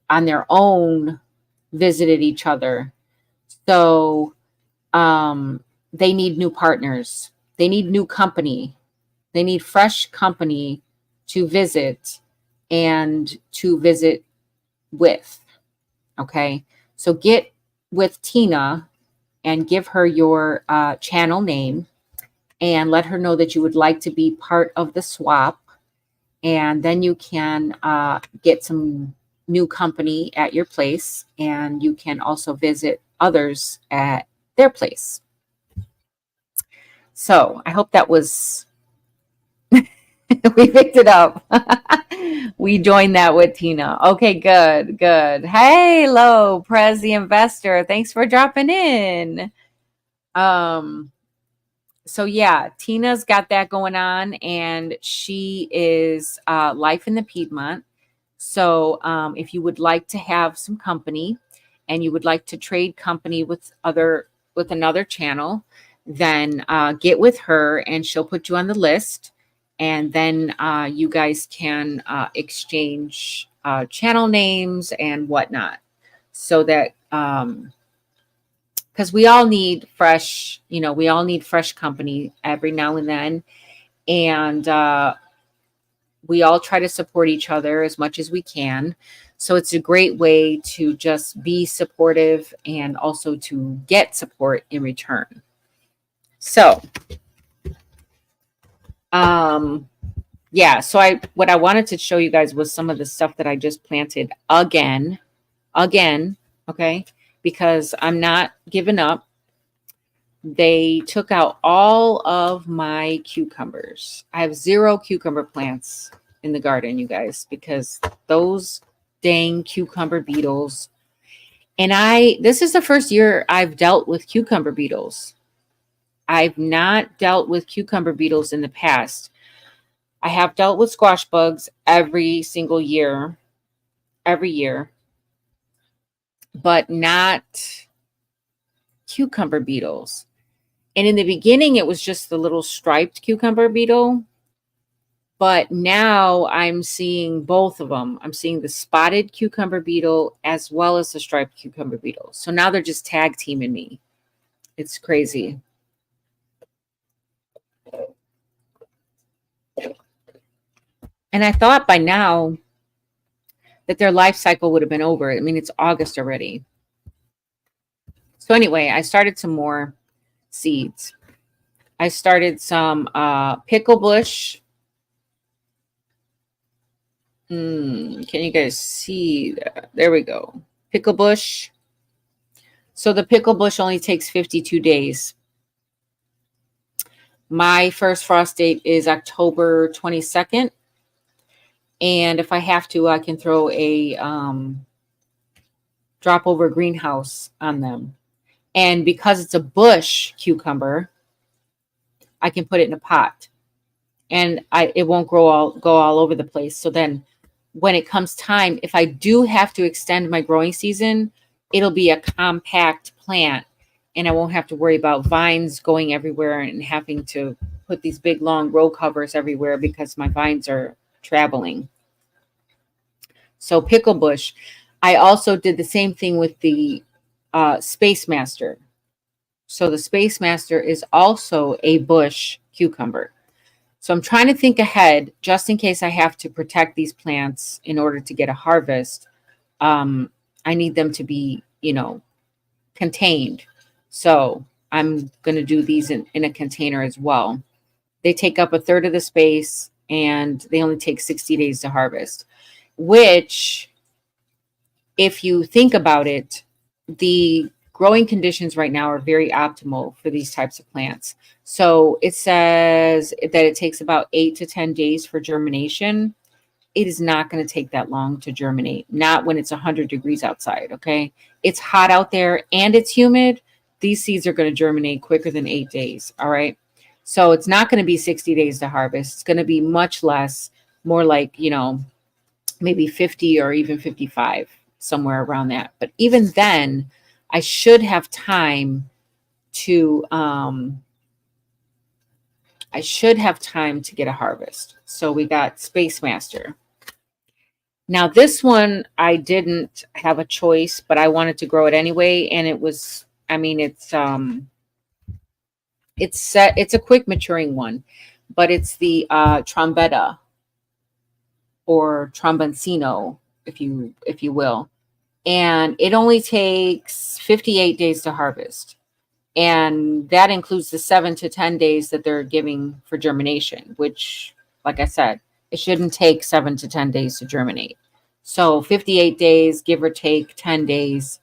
on their own visited each other. So they need new partners. They need new company. They need fresh company to visit and to visit with. Okay. So get with Tina and give her your channel name and let her know that you would like to be part of the swap. And then you can get some new company at your place, and you can also visit others at their place. So I hope that was, we picked it up. We joined that with Tina. Okay, good, good. Hey, hello, Prez the Investor. Thanks for dropping in. So yeah, Tina's got that going on, and she is Life in the Piedmont. So if you would like to have some company and you would like to trade company with another channel, then get with her and she'll put you on the list, and then you guys can exchange channel names and whatnot, so that because we all need fresh, we all need fresh company every now and then. And we all try to support each other as much as we can. So it's a great way to just be supportive and also to get support in return. So, yeah, so what I wanted to show you guys was some of the stuff that I just planted again, okay? Because I'm not giving up. They took out all of my cucumbers. I have 0 cucumber plants in the garden, you guys, because those dang cucumber beetles. And this is the first year I've dealt with cucumber beetles. I've not dealt with cucumber beetles in the past. I have dealt with squash bugs every single year, but not cucumber beetles. And in the beginning, it was just the little striped cucumber beetle. But now I'm seeing both of them. I'm seeing the spotted cucumber beetle as well as the striped cucumber beetle. So now they're just tag teaming me. It's crazy. And I thought by now that their life cycle would have been over. I mean, it's August already. So anyway, I started some more seeds. I started some pickle bush. Can you guys see that? There we go. Pickle bush. So the pickle bush only takes 52 days. My first frost date is October 22nd. And if I have to, I can throw a drop over greenhouse on them. And because it's a bush cucumber, I can put it in a pot, and it won't go all over the place. So then when it comes time, if I do have to extend my growing season, it'll be a compact plant, and I won't have to worry about vines going everywhere and having to put these big long row covers everywhere because my vines are traveling. So pickle bush. I also did the same thing with the Space Master. So the Space Master is also a bush cucumber. So I'm trying to think ahead just in case I have to protect these plants in order to get a harvest. I need them to be, contained. So I'm going to do these in a container as well. They take up 1/3 of the space, and they only take 60 days to harvest, which, if you think about it, the growing conditions right now are very optimal for these types of plants. So it says that it takes about 8 to 10 days for germination. It is not going to take that long to germinate, not when it's 100 degrees outside. Okay. It's hot out there and it's humid. These seeds are going to germinate quicker than 8 days. All right. So it's not going to be 60 days to harvest. It's going to be much less, more like, maybe 50 or even 55, somewhere around that. But even then, I should have time to get a harvest. So we got Space Master. Now this one I didn't have a choice, but I wanted to grow it anyway, and it was, it's a quick maturing one, but it's the Trombetta, or Tromboncino, if you will. And it only takes 58 days to harvest. And that includes the 7 to 10 days that they're giving for germination, which, like I said, it shouldn't take 7 to 10 days to germinate. So 58 days, give or take 10 days.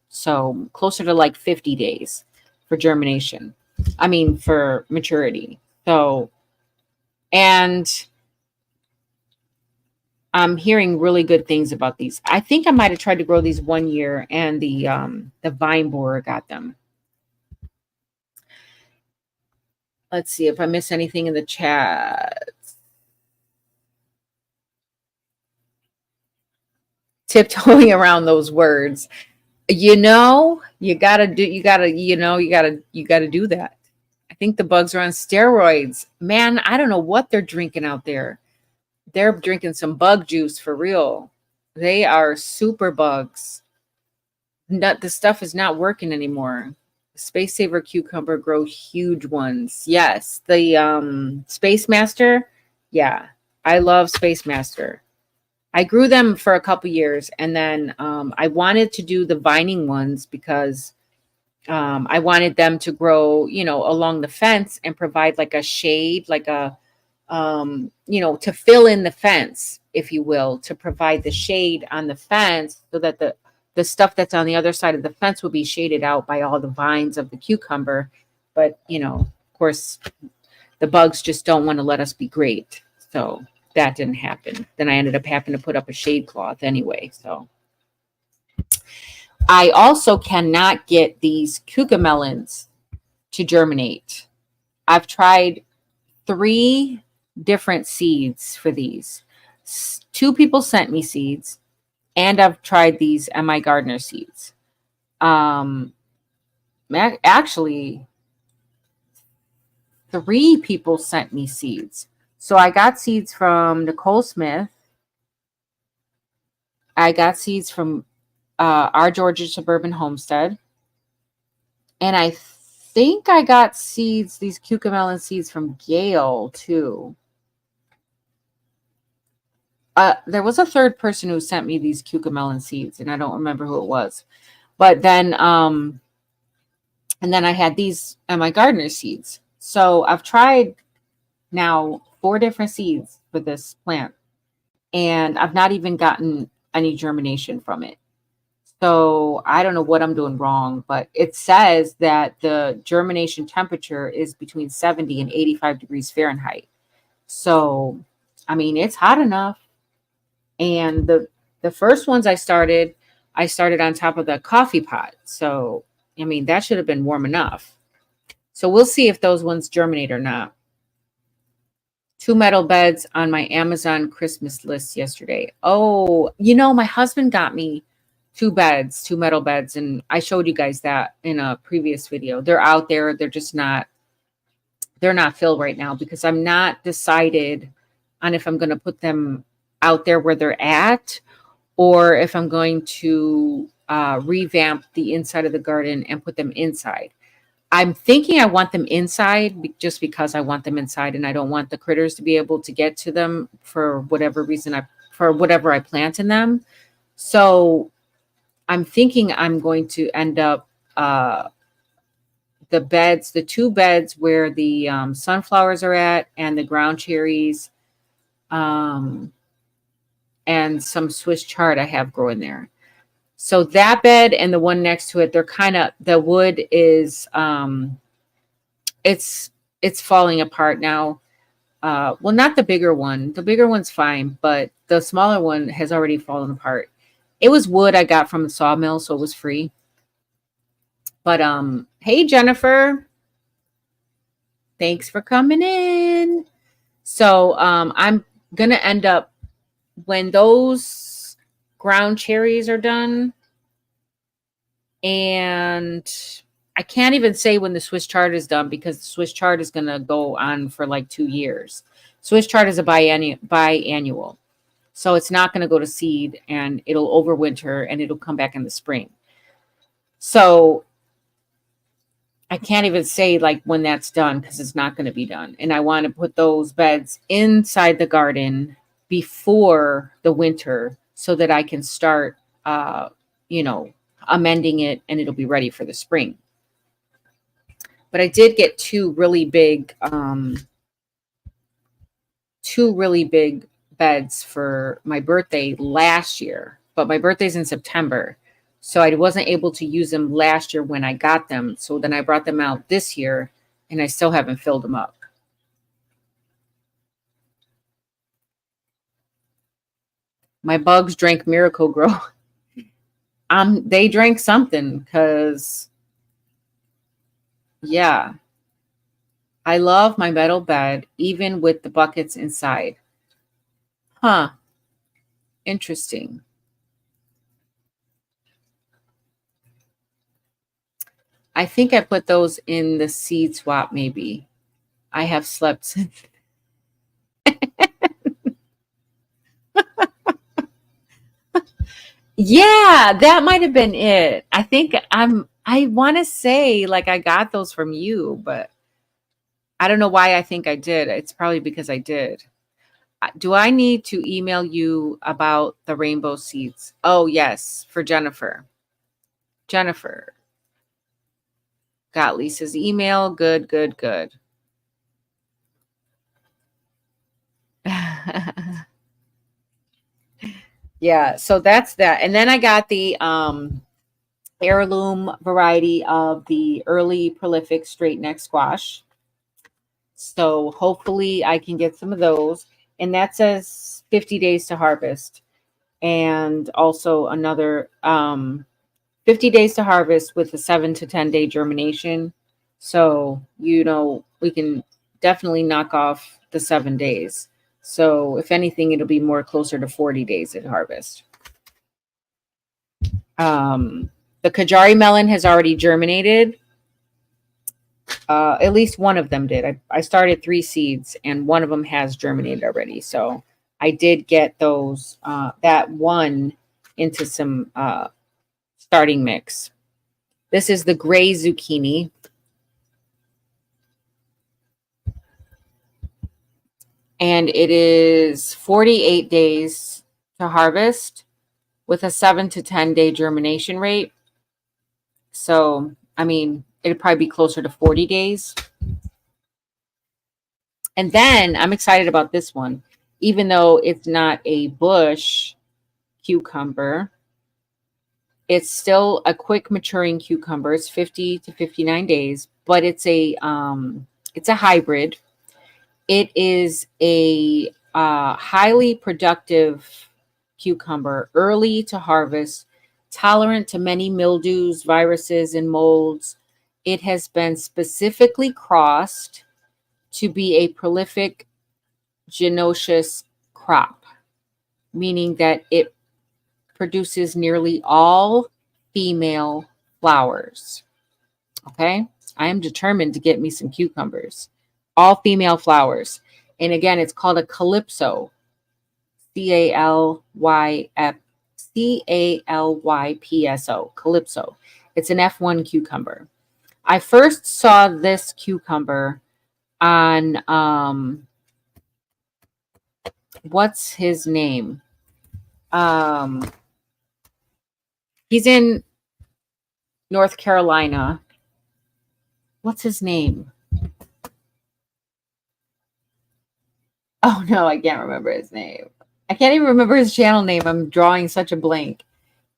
So closer to like 50 days for germination. For maturity. So, and I'm hearing really good things about these. I think I might have tried to grow these one year, and the vine borer got them. Let's see if I miss anything in the chat. Tiptoeing around those words. You gotta do that. I think the bugs are on steroids. Man, I don't know what they're drinking out there. They're drinking some bug juice for real. They are super bugs. The stuff is not working anymore. Space Saver cucumber grow huge ones. Yes, the Space Master. Yeah, I love Space Master. I grew them for a couple years, and then I wanted to do the vining ones because I wanted them to grow, along the fence and provide like a shade, like a to fill in the fence, if you will, to provide the shade on the fence so that the stuff that's on the other side of the fence will be shaded out by all the vines of the cucumber. But, of course, the bugs just don't want to let us be great. So that didn't happen. Then I ended up having to put up a shade cloth anyway. So I also cannot get these cucamelons to germinate. I've tried 3 different seeds for these. 2 people sent me seeds, and I've tried these MI Gardener seeds. Actually, 3 people sent me seeds. So I got seeds from Nicole Smith. I got seeds from Our Georgia Suburban Homestead. And I think I got seeds, these cucamelon seeds, from Gail too. There was a third person who sent me these cucamelon seeds, and I don't remember who it was. But then, and then I had these MI Gardener seeds. So I've tried now 4 different seeds for this plant, and I've not even gotten any germination from it. So I don't know what I'm doing wrong, but it says that the germination temperature is between 70 and 85 degrees Fahrenheit. So, it's hot enough. And the first ones I started on top of the coffee pot. So, that should have been warm enough. So we'll see if those ones germinate or not. 2 metal beds on my Amazon Christmas list yesterday. Oh, my husband got me 2 metal beds. And I showed you guys that in a previous video. They're out there. They're not filled right now because I'm not decided on if I'm going to put them out there where they're at, or if I'm going to revamp the inside of the garden and put them inside. I'm thinking I want them inside just because I want them inside, and I don't want the critters to be able to get to them for whatever reason, for whatever I plant in them. So I'm thinking I'm going to end up the 2 beds where the sunflowers are at, and the ground cherries, and some Swiss chard I have growing there. So that bed and the one next to it, they're kind of, the wood is it's falling apart now. Well, not the bigger one. The bigger one's fine, but the smaller one has already fallen apart. It was wood I got from the sawmill, so it was free. But hey Jennifer, thanks for coming in. So I'm gonna end up, when those ground cherries are done, and I can't even say when the Swiss chard is done because the Swiss chard is gonna go on for like 2 years. Swiss chard is a biannual. So it's not going to go to seed, and it'll overwinter and it'll come back in the spring. So I can't even say like when that's done because it's not going to be done. And I want to put those beds inside the garden before the winter so that I can start, amending it, and it'll be ready for the spring. But I did get two really big beds for my birthday last year, but my birthday's in September. So I wasn't able to use them last year when I got them. So then I brought them out this year, and I still haven't filled them up. My bugs drank Miracle Grow. They drank something because, yeah, I love my metal bed, even with the buckets inside. Huh. Interesting. I think I put those in the seed swap, maybe. I have slept since. Yeah, that might have been it. I think I want to say like I got those from you, but I don't know why I think I did. It's probably because I did. Do I need to email you about the rainbow seeds? Oh, yes, for Jennifer. Jennifer got Lisa's email. Good, good, good. Yeah, so that's that. And then I got the heirloom variety of the early prolific straight neck squash. So hopefully I can get some of those. And that says 50 days to harvest. And also another 50 days to harvest with a 7 to 10 day germination. So, we can definitely knock off the 7 days. So if anything, it'll be more closer to 40 days at harvest. The Kajari melon has already germinated. At least one of them did. I started 3 seeds, and one of them has germinated already. So I did get those, that one into some starting mix. This is the gray zucchini. And it is 48 days to harvest with a 7 to 10 day germination rate. So, I mean, it'd probably be closer to 40 days. And then I'm excited about this one, even though it's not a bush cucumber. It's still a quick maturing cucumber. It's 50 to 59 days, but it's a hybrid. It is a highly productive cucumber, early to harvest, tolerant to many mildews, viruses, and molds. It has been specifically crossed to be a prolific genoecious crop, meaning that it produces nearly all female flowers. Okay, I am determined to get me some cucumbers, all female flowers. And again, it's called a calypso, Calypso, calypso. It's an F1 cucumber. I first saw this cucumber on what's his name? He's in North Carolina. What's his name? Oh no, I can't remember his name. I can't even remember his channel name. I'm drawing such a blank.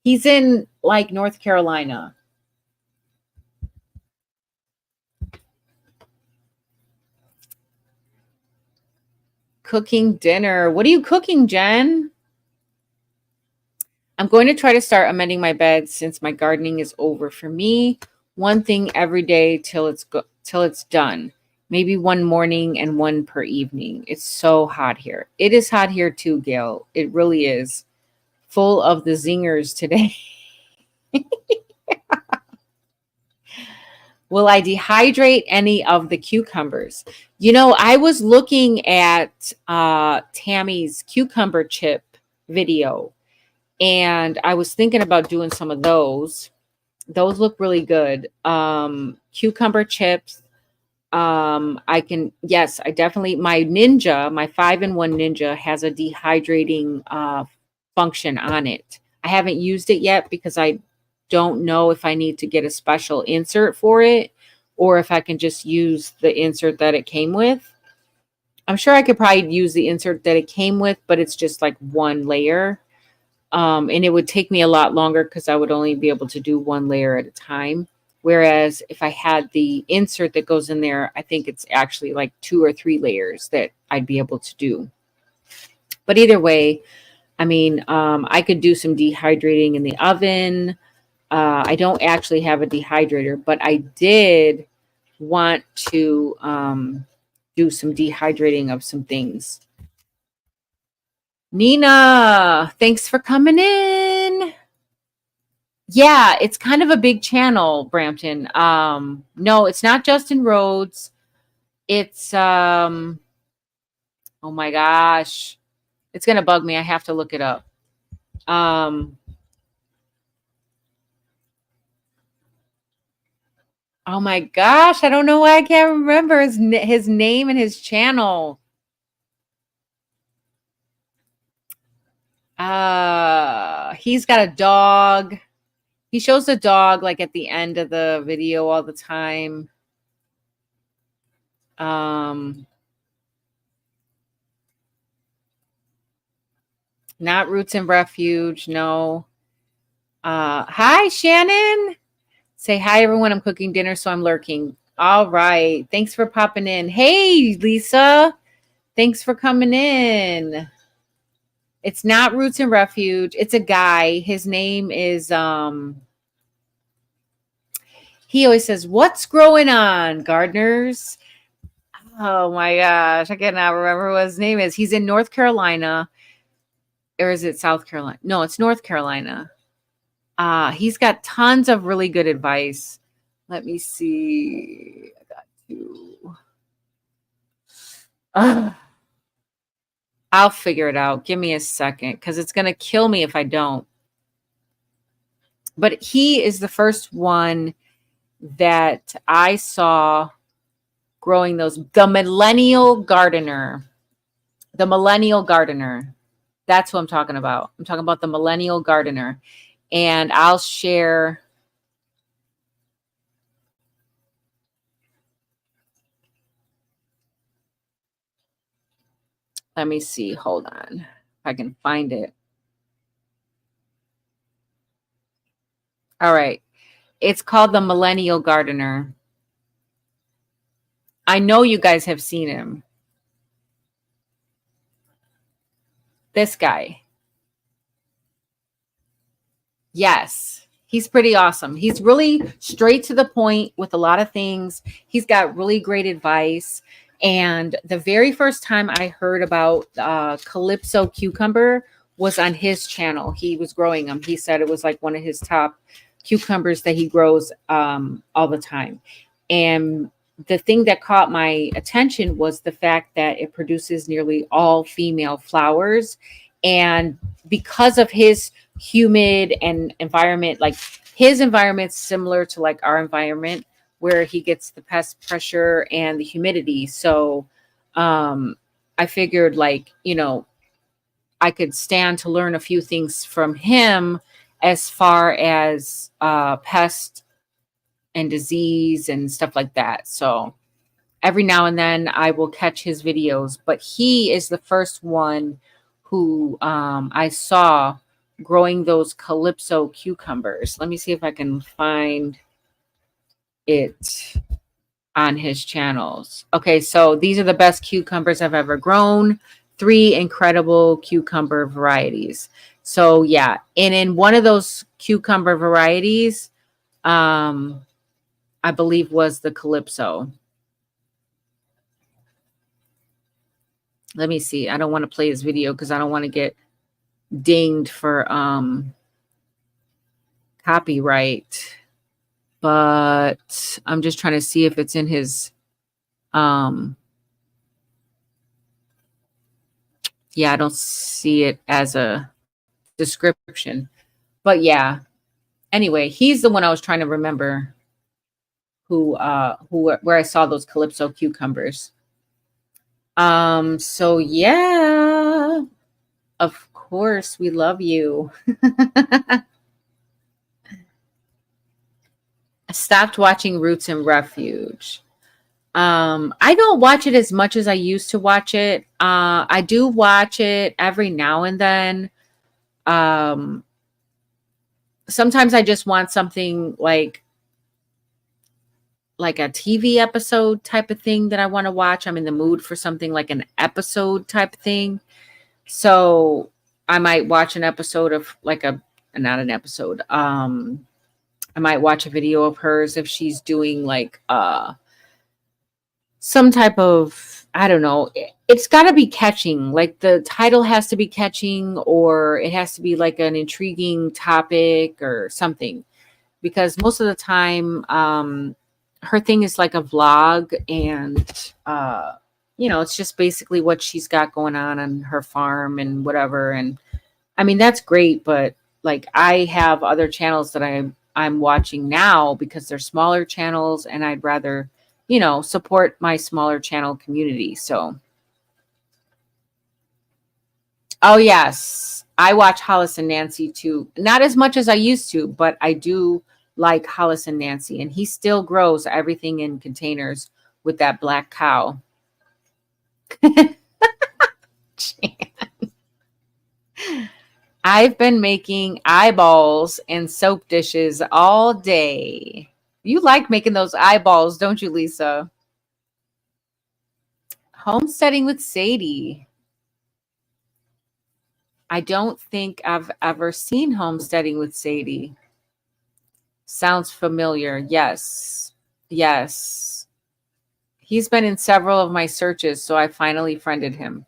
He's in like North Carolina. Cooking dinner. What are you cooking, Jen? I'm going to try to start amending my bed since my gardening is over. For me, one thing every day till it's done. Maybe one morning and one per evening. It's so hot here. It is hot here too, Gail. It really is. Full of the zingers today. Will I dehydrate any of the cucumbers? You know, I was looking at Tammy's cucumber chip video, and I was thinking about doing some of those. Those look really good. Cucumber chips. Yes, I definitely, my Ninja, my 5-in-1 Ninja has a dehydrating function on it. I haven't used it yet because I don't know if I need to get a special insert for it or if I can just use the insert that it came with. I'm sure I could probably use the insert that it came with, but it's just like one layer. And it would take me a lot longer because I would only be able to do one layer at a time. Whereas if I had the insert that goes in there, I think it's actually like 2 or 3 layers that I'd be able to do. But either way, I mean, I could do some dehydrating in the oven. I don't actually have a dehydrator, but I did want to do some dehydrating of some things. Nina, thanks for coming in. Yeah, it's kind of a big channel, Brampton. No, it's not Justin Rhodes. It's oh my gosh. It's gonna bug me. I have to look it up. Oh my gosh, I don't know why I can't remember his name and his channel. He's got a dog. He shows the dog like at the end of the video all the time. Not Roots and Refuge, no. Hi, Shannon. Say hi, everyone. I'm cooking dinner, so I'm lurking. All right. Thanks for popping in. Hey, Lisa. Thanks for coming in. It's not Roots and Refuge. It's a guy. His name is he always says, "What's growing on, gardeners?" Oh my gosh, I cannot remember what his name is. He's in North Carolina. Or is it South Carolina? No, it's North Carolina. He's got tons of really good advice. Let me see. I got to. I'll figure it out. Give me a second because it's going to kill me if I don't. But he is the first one that I saw growing those. The Millennial Gardener. The Millennial Gardener. That's what I'm talking about. I'm talking about the Millennial Gardener. And I'll share. Let me see. Hold on. If I can find it. All right. It's called the Millennial Gardener. I know you guys have seen him. This guy. Yes. He's pretty awesome. He's really straight to the point with a lot of things. He's got really great advice. And the very first time I heard about Calypso cucumber was on his channel. He was growing them. He said it was like one of his top cucumbers that he grows all the time. And the thing that caught my attention was the fact that it produces nearly all female flowers. And because of his humid and environment, like his environment's similar to like our environment where he gets the pest pressure and the humidity. So I figured like, you know, I could stand to learn a few things from him as far as pest and disease and stuff like that. So every now and then I will catch his videos, but he is the first one who I saw growing those Calypso cucumbers. Let me see if I can find it on his channels. Okay, so these are the best cucumbers I've ever grown. 3 incredible cucumber varieties. So yeah, and in one of those cucumber varieties, I believe was the Calypso. Let me see. I don't want to play his video because I don't want to get dinged for copyright. But I'm just trying to see if it's in his yeah, I don't see it as a description. But yeah. Anyway, he's the one I was trying to remember who where I saw those Calypso cucumbers. So yeah. Of course, we love you. I stopped watching Roots and Refuge. I don't watch it as much as I used to watch it. I do watch it every now and then. Sometimes I just want something like a TV episode type of thing that I want to watch. I'm in the mood for something like an episode type of thing. So I might watch an episode of not an episode. I might watch a video of hers if she's doing like some type of, I don't know. It's got to be catching. Like the title has to be catching, or it has to be like an intriguing topic or something. Because most of the time, her thing is like a vlog, and it's just basically what she's got going on her farm and whatever. And I mean, that's great, but like I have other channels that I'm watching now because they're smaller channels, and I'd rather, support my smaller channel community. So, oh yes, I watch Hollis and Nancy too. Not as much as I used to, but I do like Hollis and Nancy, and he still grows everything in containers with that black cow. I've been making eyeballs and soap dishes all day. You like making those eyeballs, don't you, Lisa? Homesteading with Sadie. I don't think I've ever seen Homesteading with Sadie. Sounds familiar. Yes. Yes. He's been in several of my searches, so I finally friended him.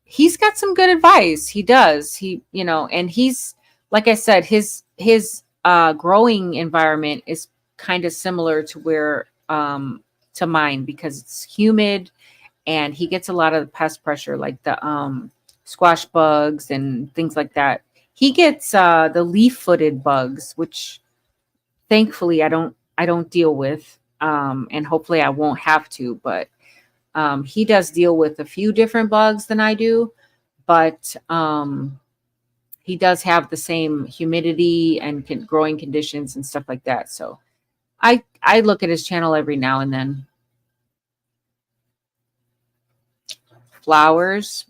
He's got some good advice. He does. And he's, like I said, his growing environment is kind of similar to where to mine, because it's humid and he gets a lot of pest pressure, like the squash bugs and things like that. He gets the leaf-footed bugs, which thankfully I don't deal with, and hopefully I won't have to, but he does deal with a few different bugs than I do, but he does have the same humidity and growing conditions and stuff like that. So I look at his channel every now and then. Flowers.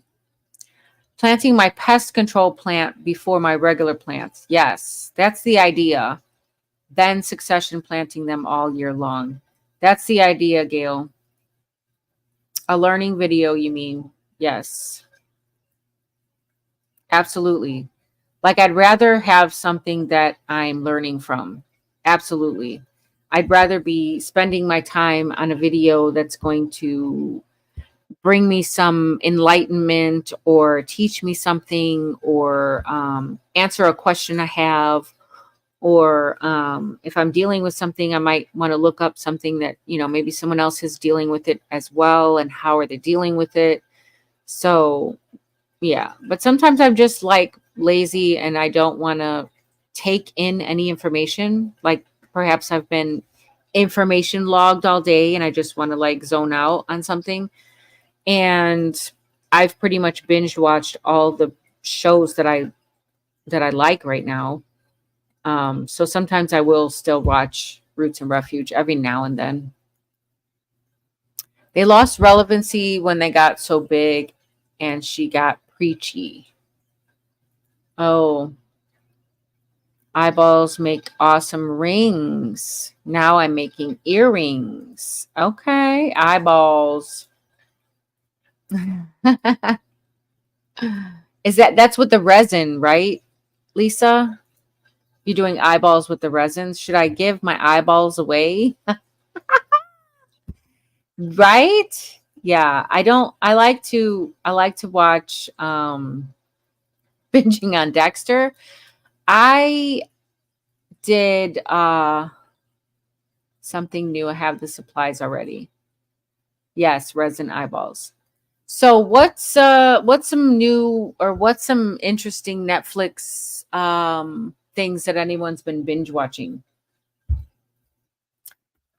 Planting my pest control plant before my regular plants. Yes, that's the idea. Then succession planting them all year long. That's the idea, Gail. A learning video, you mean? Yes. Absolutely. Like I'd rather have something that I'm learning from. Absolutely. I'd rather be spending my time on a video that's going to bring me some enlightenment or teach me something, or answer a question I have, or if I'm dealing with something, I might want to look up something that, maybe someone else is dealing with it as well, and how are they dealing with it. So yeah, but sometimes I'm just like lazy and I don't want to take in any information. Like perhaps I've been information logged all day and I just want to like zone out on something. And I've pretty much binge watched all the shows that I like right now. So sometimes I will still watch Roots and Refuge every now and then. They lost relevancy when they got so big and she got preachy. Oh, eyeballs make awesome rings. Now I'm making earrings. Okay, eyeballs. That's with the resin, right, Lisa? You're doing eyeballs with the resins. Should I give my eyeballs away? Right? Yeah, I like to watch binging on Dexter. I did something new. I have the supplies already. Yes, resin eyeballs. So what's some new or what's some interesting Netflix things that anyone's been binge watching?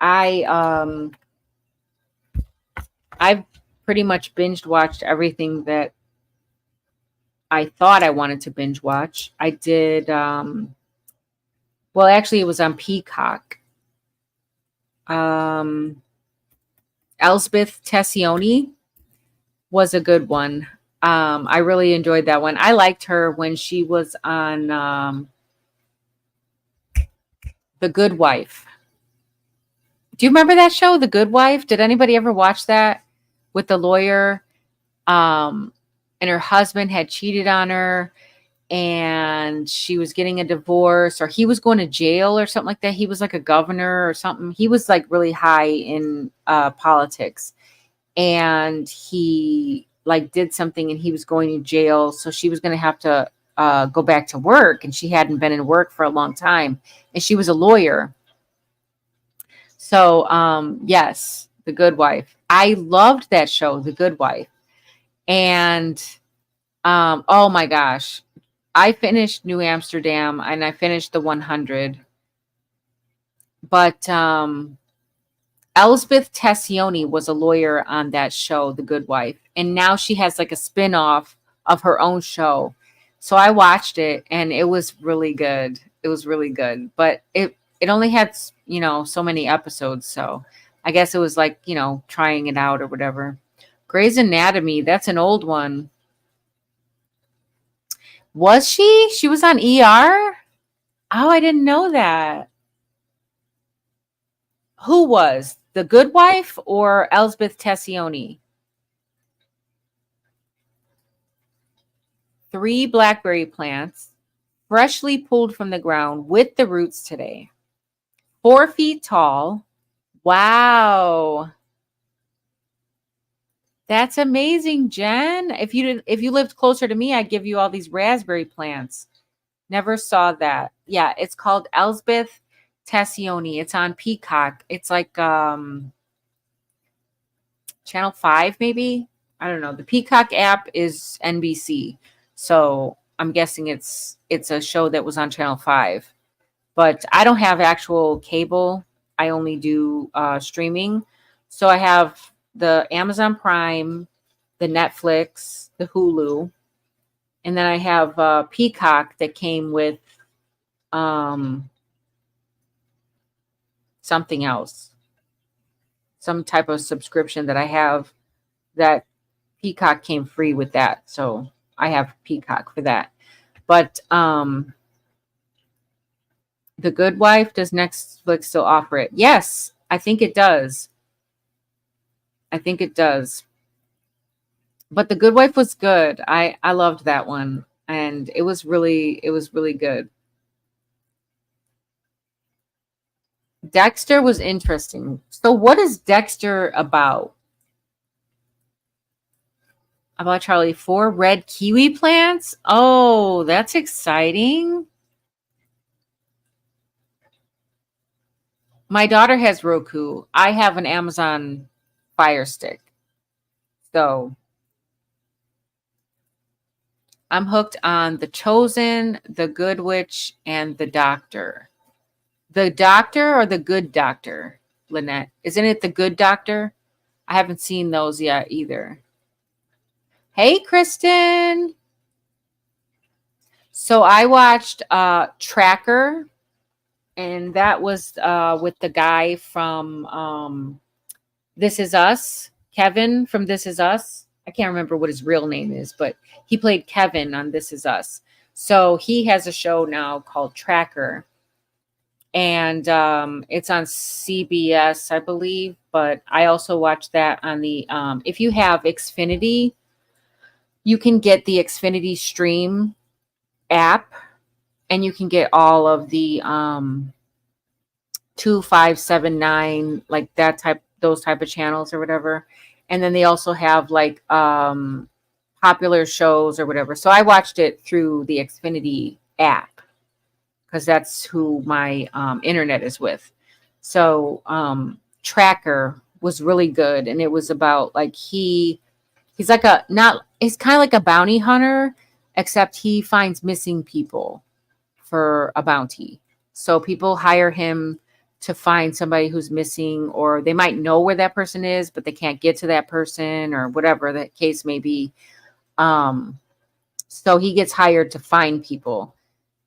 I I've pretty much binged watched everything that I thought I wanted to binge watch. I did well actually it was on Peacock. Um Elsbeth Tessioni was a good one. I really enjoyed that one. I liked her when she was on The Good Wife. Do you remember that show, The Good Wife? Did anybody ever watch that with the lawyer? Um, and her husband had cheated on her and she was getting a divorce or he was going to jail or something like that. He was like a governor or something. He was like really high in politics and he like did something and he was going to jail. So she was going to have to go back to work and she hadn't been in work for a long time and she was a lawyer. So, yes, The Good Wife. I loved that show, The Good Wife. And oh my gosh, I finished New Amsterdam and I finished the 100. But Elsbeth Tessioni was a lawyer on that show, The Good Wife. And now she has like a spin-off of her own show. So I watched it and it was really good. It was really good. But it only had, so many episodes, so I guess it was like, trying it out or whatever. Grey's Anatomy, that's an old one. Was she? She was on ER? Oh, I didn't know that. Who was? The Good Wife or Elsbeth Tessioni? 3 blackberry plants, freshly pulled from the ground with the roots today. 4 feet tall. Wow. That's amazing, Jen. If you lived closer to me, I'd give you all these raspberry plants. Never saw that. Yeah, it's called Elsbeth Tassioni. It's on Peacock. It's like Channel 5 maybe. I don't know. The Peacock app is NBC. So, I'm guessing it's a show that was on Channel 5. But I don't have actual cable. I only do streaming. So I have the Amazon Prime, the Netflix, the Hulu, and then I have Peacock that came with um, something else, some type of subscription that I have. That Peacock came free with that, so I have Peacock for that. But The Good Wife, does Netflix still offer it? Yes, I think it does. I think it does. But The Good Wife was good. I loved that one and it was really good. Dexter was interesting. So what is Dexter about? About Charlie, 4 red kiwi plants? Oh, that's exciting. My daughter has Roku. I have an Amazon Fire Stick. So I'm hooked on The Chosen, The Good Witch, and The Doctor. The Doctor or The Good Doctor, Lynette? Isn't it The Good Doctor? I haven't seen those yet either. Hey, Kristen. So I watched Tracker, and that was with the guy from This Is Us, Kevin from This Is Us. I can't remember what his real name is, but he played Kevin on This Is Us. So he has a show now called Tracker, and it's on CBS, I believe. But I also watch that on the if you have Xfinity, you can get the Xfinity Stream app, and you can get all of the 2579, like that type, those type of channels or whatever. And then they also have like popular shows or whatever. So I watched it through the Xfinity app because that's who my internet is with. So Tracker was really good, and it was about like he's like a not he's kind of like a bounty hunter, except he finds missing people for a bounty. So people hire him to find somebody who's missing, or they might know where that person is, but they can't get to that person, or whatever that case may be. So he gets hired to find people,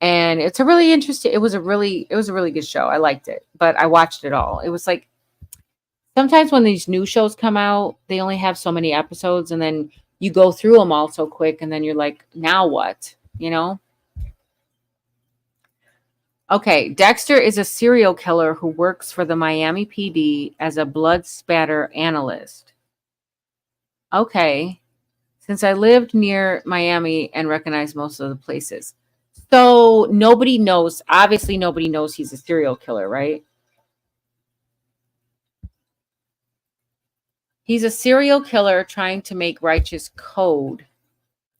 and it's a really interesting. It was a really good show. I liked it, but I watched it all. It was like sometimes when these new shows come out, they only have so many episodes, and then you go through them all so quick, and then you're like, now what? You know? Okay, Dexter is a serial killer who works for the Miami PD as a blood spatter analyst. Okay, since I lived near Miami and recognize most of the places. So nobody knows, obviously nobody knows he's a serial killer, right? He's a serial killer trying to make righteous code,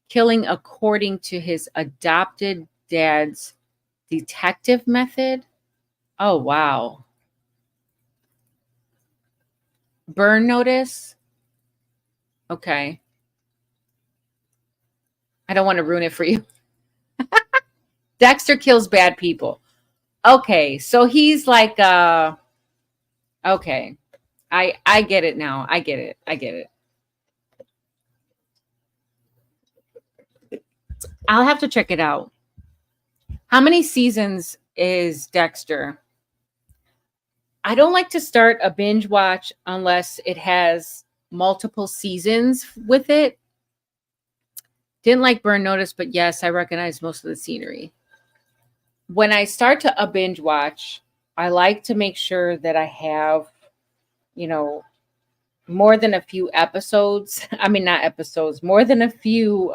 killing according to his adopted dad's detective method. Oh, wow. Burn notice. Okay. I don't want to ruin it for you. Dexter kills bad people. Okay. So he's like, okay. I get it now. I get it. I get it. I'll have to check it out. How many seasons is Dexter? I don't like to start a binge watch unless it has multiple seasons with it. Didn't like Burn Notice, but yes, I recognize most of the scenery. When I start to a binge watch, I like to make sure that I have, more than a few episodes. I mean, not episodes, more than a few,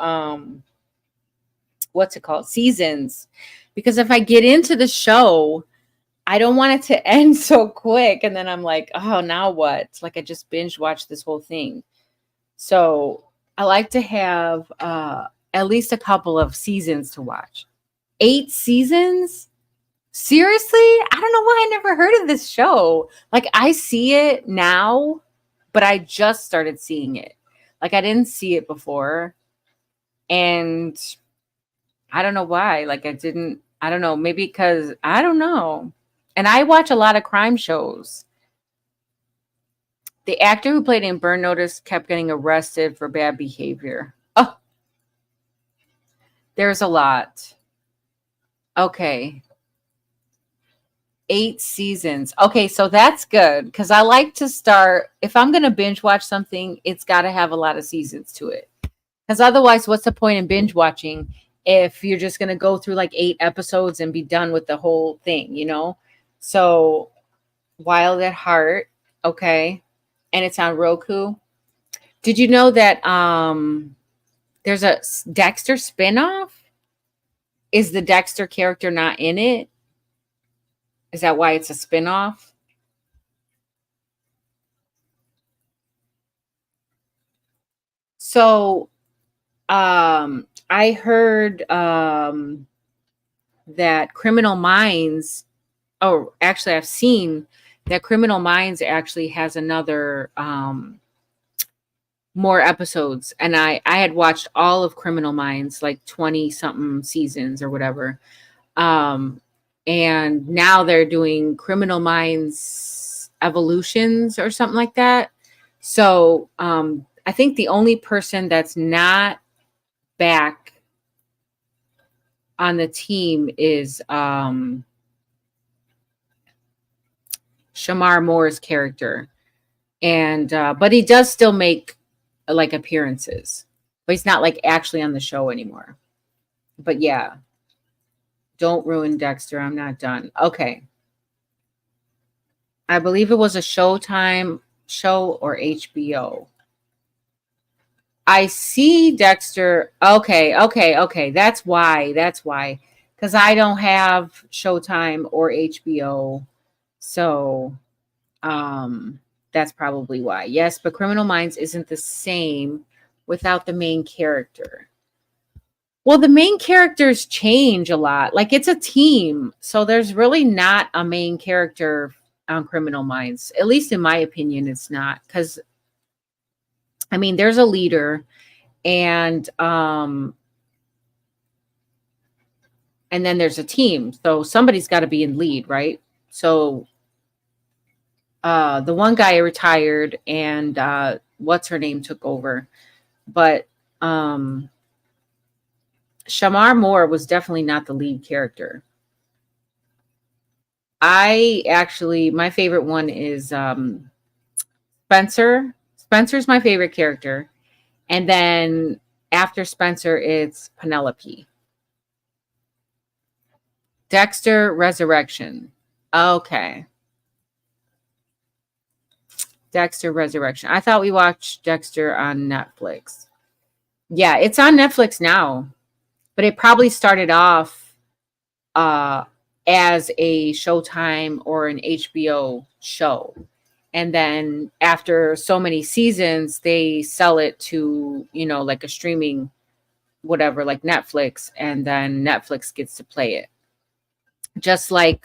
what's it called? Seasons. Because if I get into the show, I don't want it to end so quick. And then I'm like, oh, now what? It's like I just binge watched this whole thing. So I like to have at least a couple of seasons to watch. 8 seasons? Seriously? I don't know why I never heard of this show. Like, I see it now, but I just started seeing it. Like, I didn't see it before. And I don't know why. Like, I don't know. Maybe because, I don't know. And I watch a lot of crime shows. The actor who played in Burn Notice kept getting arrested for bad behavior. Oh, there's a lot. Okay. 8 seasons. Okay, so that's good because I like to start. If I'm going to binge watch something, it's got to have a lot of seasons to it. Because otherwise, what's the point in binge watching if you're just going to go through like 8 episodes and be done with the whole thing, So, Wild at Heart, okay, and it's on Roku. Did you know that there's a Dexter spinoff? Is the Dexter character not in it? Is that why it's a spinoff? So, I heard that Criminal Minds. Oh, actually, I've seen that Criminal Minds actually has another more episodes, and I had watched all of Criminal Minds, like 20 something seasons or whatever. And now they're doing Criminal Minds Evolutions or something like that. So I think the only person that's not back on the team is Shamar Moore's character. And but he does still make like appearances, but he's not like actually on the show anymore. But yeah, don't ruin Dexter. I'm not done. Okay. I believe it was a Showtime show or HBO. I see Dexter. Okay, okay, okay. That's why. That's why. Because I don't have Showtime or HBO. So that's probably why. Yes, but Criminal Minds isn't the same without the main character. Well, the main characters change a lot. Like it's a team. So there's really not a main character on Criminal Minds. At least in my opinion, it's not. Because I mean, there's a leader and and then there's a team. So somebody's got to be in lead, right? So the one guy retired and what's her name took over. But Shamar Moore was definitely not the lead character. I actually, my favorite one is Spencer. Spencer's my favorite character. And then after Spencer, it's Penelope. Dexter Resurrection. Okay. Dexter Resurrection. I thought we watched Dexter on Netflix. Yeah, it's on Netflix now, but it probably started off uh, as a Showtime or an HBO show. And then after so many seasons, they sell it to, like a streaming whatever, like Netflix, and then Netflix gets to play it. Just like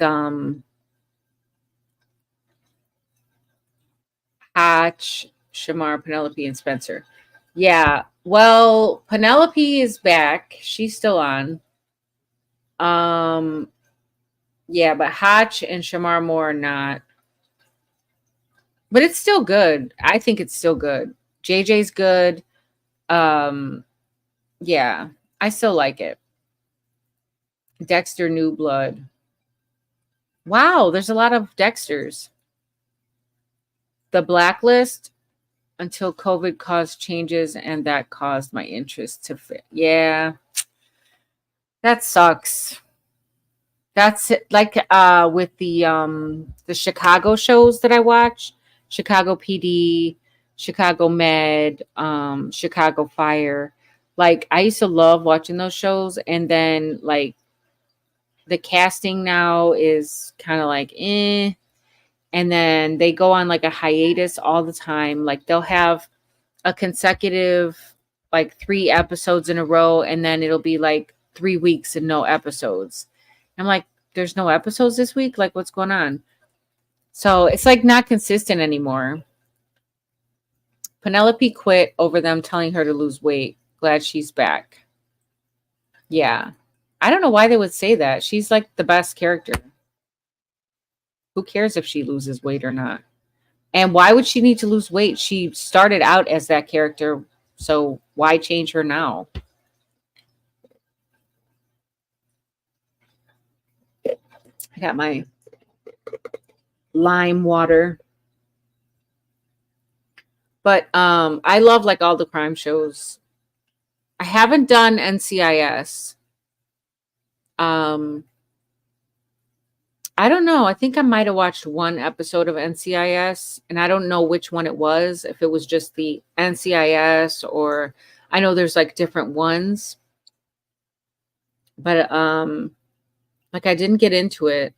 Hatch, Shamar, Penelope, and Spencer. Yeah. Well, Penelope is back. She's still on. Um, yeah, but Hatch and Shamar Moore are not. But it's still good. I think it's still good. JJ's good. Um, yeah, I still like it. Dexter New Blood. Wow, there's a lot of Dexters. The Blacklist until COVID caused changes and that caused my interest to fit. Yeah, that sucks. That's it. Like with the Chicago shows that I watch, Chicago PD, Chicago Med, Chicago Fire. Like I used to love watching those shows, and then like the casting now is kind of like and then they go on like a hiatus all the time. Like they'll have a consecutive like 3 episodes in a row, and then it'll be like 3 weeks and no episodes. I'm like, there's no episodes this week? Like, what's going on? So it's like not consistent anymore. Penelope quit over them telling her to lose weight. Glad she's back. Yeah. I don't know why they would say that. She's like the best character. Who cares if she loses weight or not? And why would she need to lose weight? She started out as that character. So why change her now? I got my lime water. But I love like all the crime shows. I haven't done NCIS. Um I don't know. I think I might have watched one episode of NCIS and I don't know which one it was, if it was just the NCIS or I know there's like different ones. But like I didn't get into it.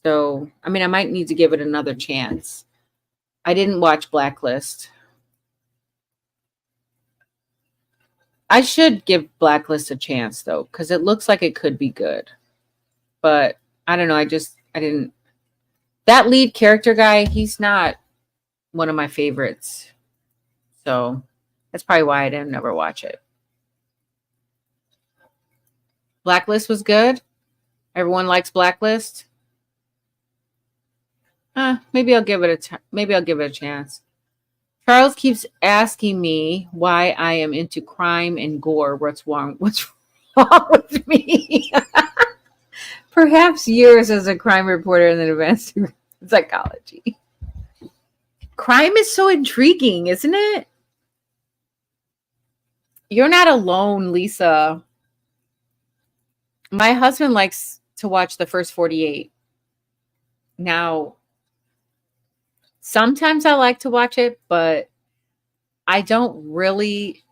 So, I mean, I might need to give it another chance. I didn't watch Blacklist. I should give Blacklist a chance though, because it looks like it could be good. But I don't know. I didn't. That lead character guy, he's not one of my favorites. So that's probably why I didn't ever watch it. Blacklist was good. Everyone likes Blacklist. Maybe I'll give it maybe I'll give it a chance. Charles keeps asking me why I am into crime and gore. What's wrong? What's wrong with me? Perhaps years as a crime reporter and then advanced psychology. Crime is so intriguing, isn't it? You're not alone, Lisa. My husband likes to watch the first 48. Now, sometimes I like to watch it, but I don't really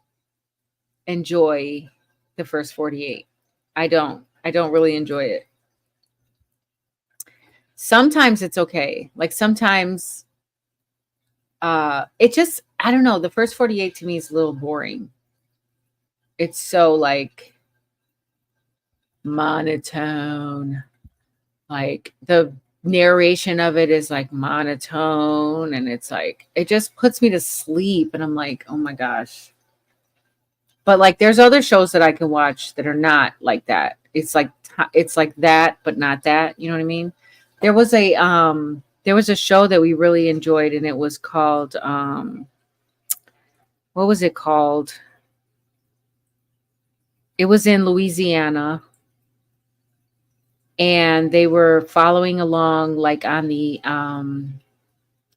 enjoy the first 48. I don't. I don't really enjoy it. Sometimes it's okay. Like sometimes it just I don't know, the first 48 to me is a little boring. It's so like monotone. Like the narration of it is like monotone and it's like it just puts me to sleep and I'm like, "Oh my gosh." But like there's other shows that I can watch that are not like that. It's like that but not that, you know what I mean? There was a show that we really enjoyed and it was called what was it called? It was in Louisiana and they were following along like on the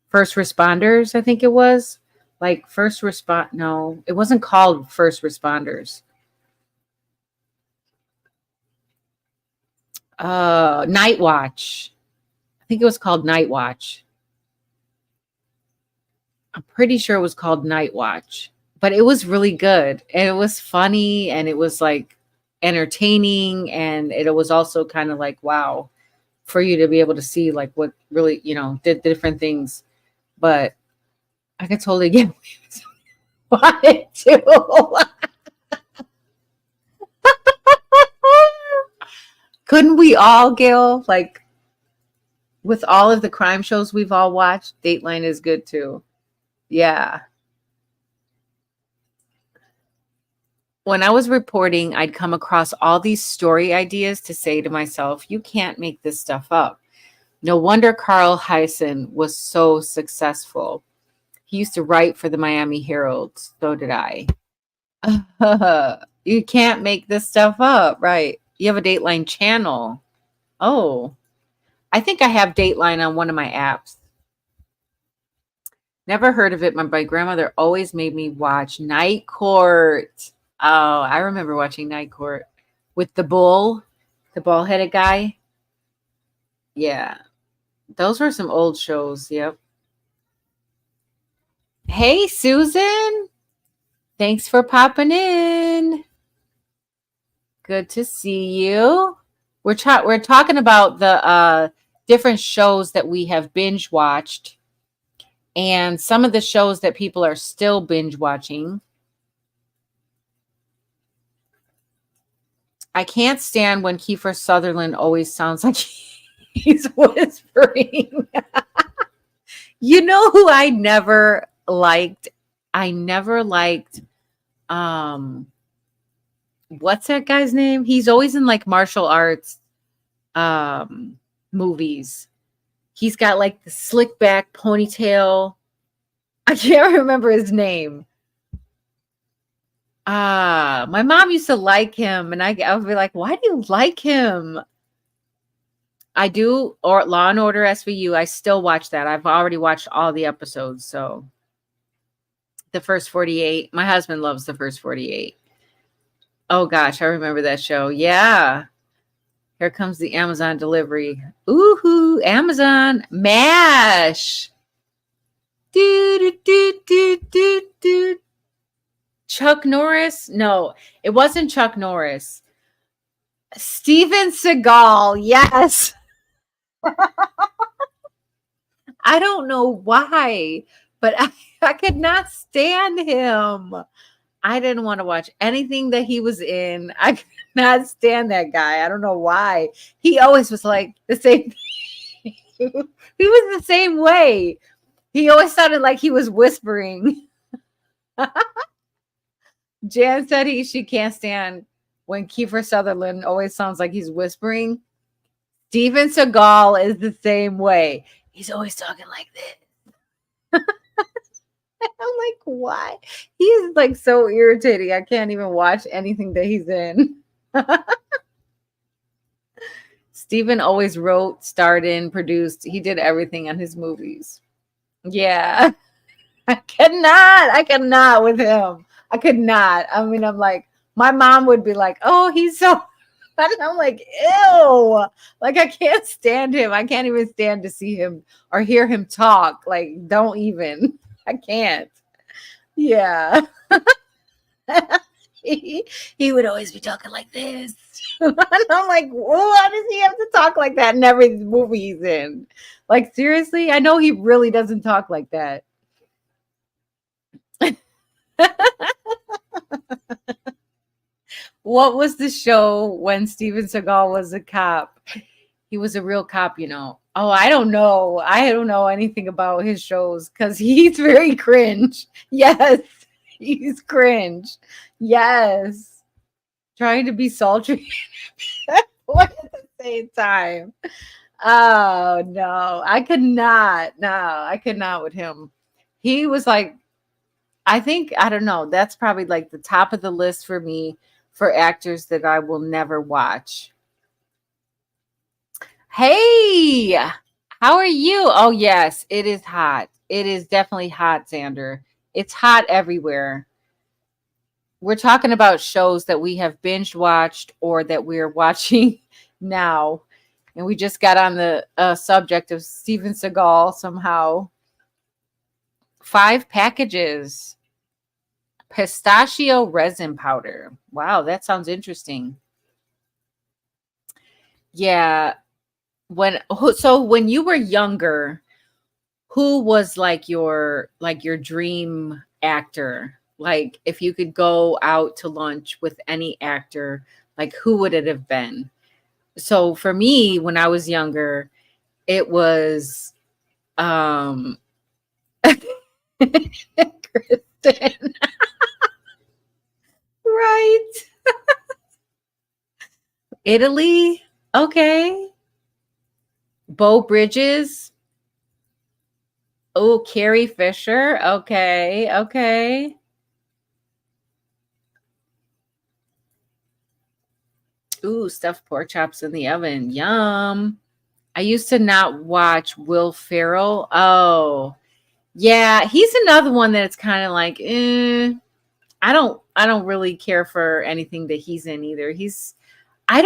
first responders, I think it was. Like first respond no, it wasn't called first responders. Night Watch. I think it was called Night Watch. I'm pretty sure it was called Night Watch. But it was really good. And it was funny and it was like entertaining and it was also kind of like wow for you to be able to see like what really, did different things. But I could totally get wanted to. Couldn't we all, Gail? Like with all of the crime shows we've all watched, Dateline is good too. Yeah. When I was reporting, I'd come across all these story ideas to say to myself, you can't make this stuff up. No wonder Carl Hyson was so successful. He used to write for the Miami Herald. So did I. You can't make this stuff up, right? You have a Dateline channel. Oh, I think I have Dateline on one of my apps. Never heard of it. My grandmother always made me watch Night Court. Oh, I remember watching Night Court with the ball headed guy. Yeah, those were some old shows. Yep. Hey, Susan. Thanks for popping in. Good to see you. We're talking about the different shows that we have binge watched and some of the shows that people are still binge watching. I can't stand when Kiefer Sutherland always sounds like he's whispering. You know who I never liked? I never liked what's that guy's name? He's always in like martial arts movies. He's got like the slick back ponytail. I can't remember his name. My mom used to like him, and I would be like, "Why do you like him?" I do, or Law and Order SVU. I still watch that. I've already watched all the episodes. So the first 48. My husband loves the first 48. Oh gosh, I remember that show. Yeah. Here comes the Amazon delivery. Ooh, Amazon MASH. Do, do, do, do, do. Chuck Norris? No, it wasn't Chuck Norris. Steven Seagal. Yes. I don't know why, but I could not stand him. I didn't want to watch anything that he was in. I could not stand that guy. I don't know why. He always was like the same. He was the same way. He always sounded like he was whispering. Jan said she can't stand when Kiefer Sutherland always sounds like he's whispering. Steven Seagal is the same way. He's always talking like this. I'm like, why? He's like so irritating. I can't even watch anything that he's in. Steven always wrote, starred in, produced. He did everything on his movies. Yeah. I cannot with him. I could not. I mean, I'm like, my mom would be like, oh, he's so And I'm like, ew. Like, I can't stand him. I can't even stand to see him or hear him talk. Like, don't even. I can't. Yeah. he, he would always be talking like this. And I'm like, why does he have to talk like that in every movie he's in? Like, seriously? I know he really doesn't talk like that. What was the show when Steven Seagal was a cop? He was a real cop, you know. Oh, I don't know. I don't know anything about his shows because he's very cringe. Yes, he's cringe. Yes. Trying to be sultry at the same time. Oh, no. I could not. No, I could not with him. He was like, I think, I don't know. That's probably like the top of the list for me for actors that I will never watch. Hey, how are you? Oh, yes, it is hot. It is definitely hot, Xander. It's hot everywhere. We're talking about shows that we have binge watched or that we're watching now. And we just got on the subject of Steven Seagal somehow. 5 packages. Pistachio resin powder. Wow, that sounds interesting. Yeah. When you were younger, who was like your dream actor? Like if you could go out to lunch with any actor, like who would it have been? So for me, when I was younger, it was um Kristen. Right. Italy. Okay. Bo Bridges. Oh, Carrie Fisher. Okay. Okay. Ooh, stuffed pork chops in the oven. Yum. I used to not watch Will Ferrell. Oh, yeah, he's another one that's kind of like, I don't really care for anything that he's in either. I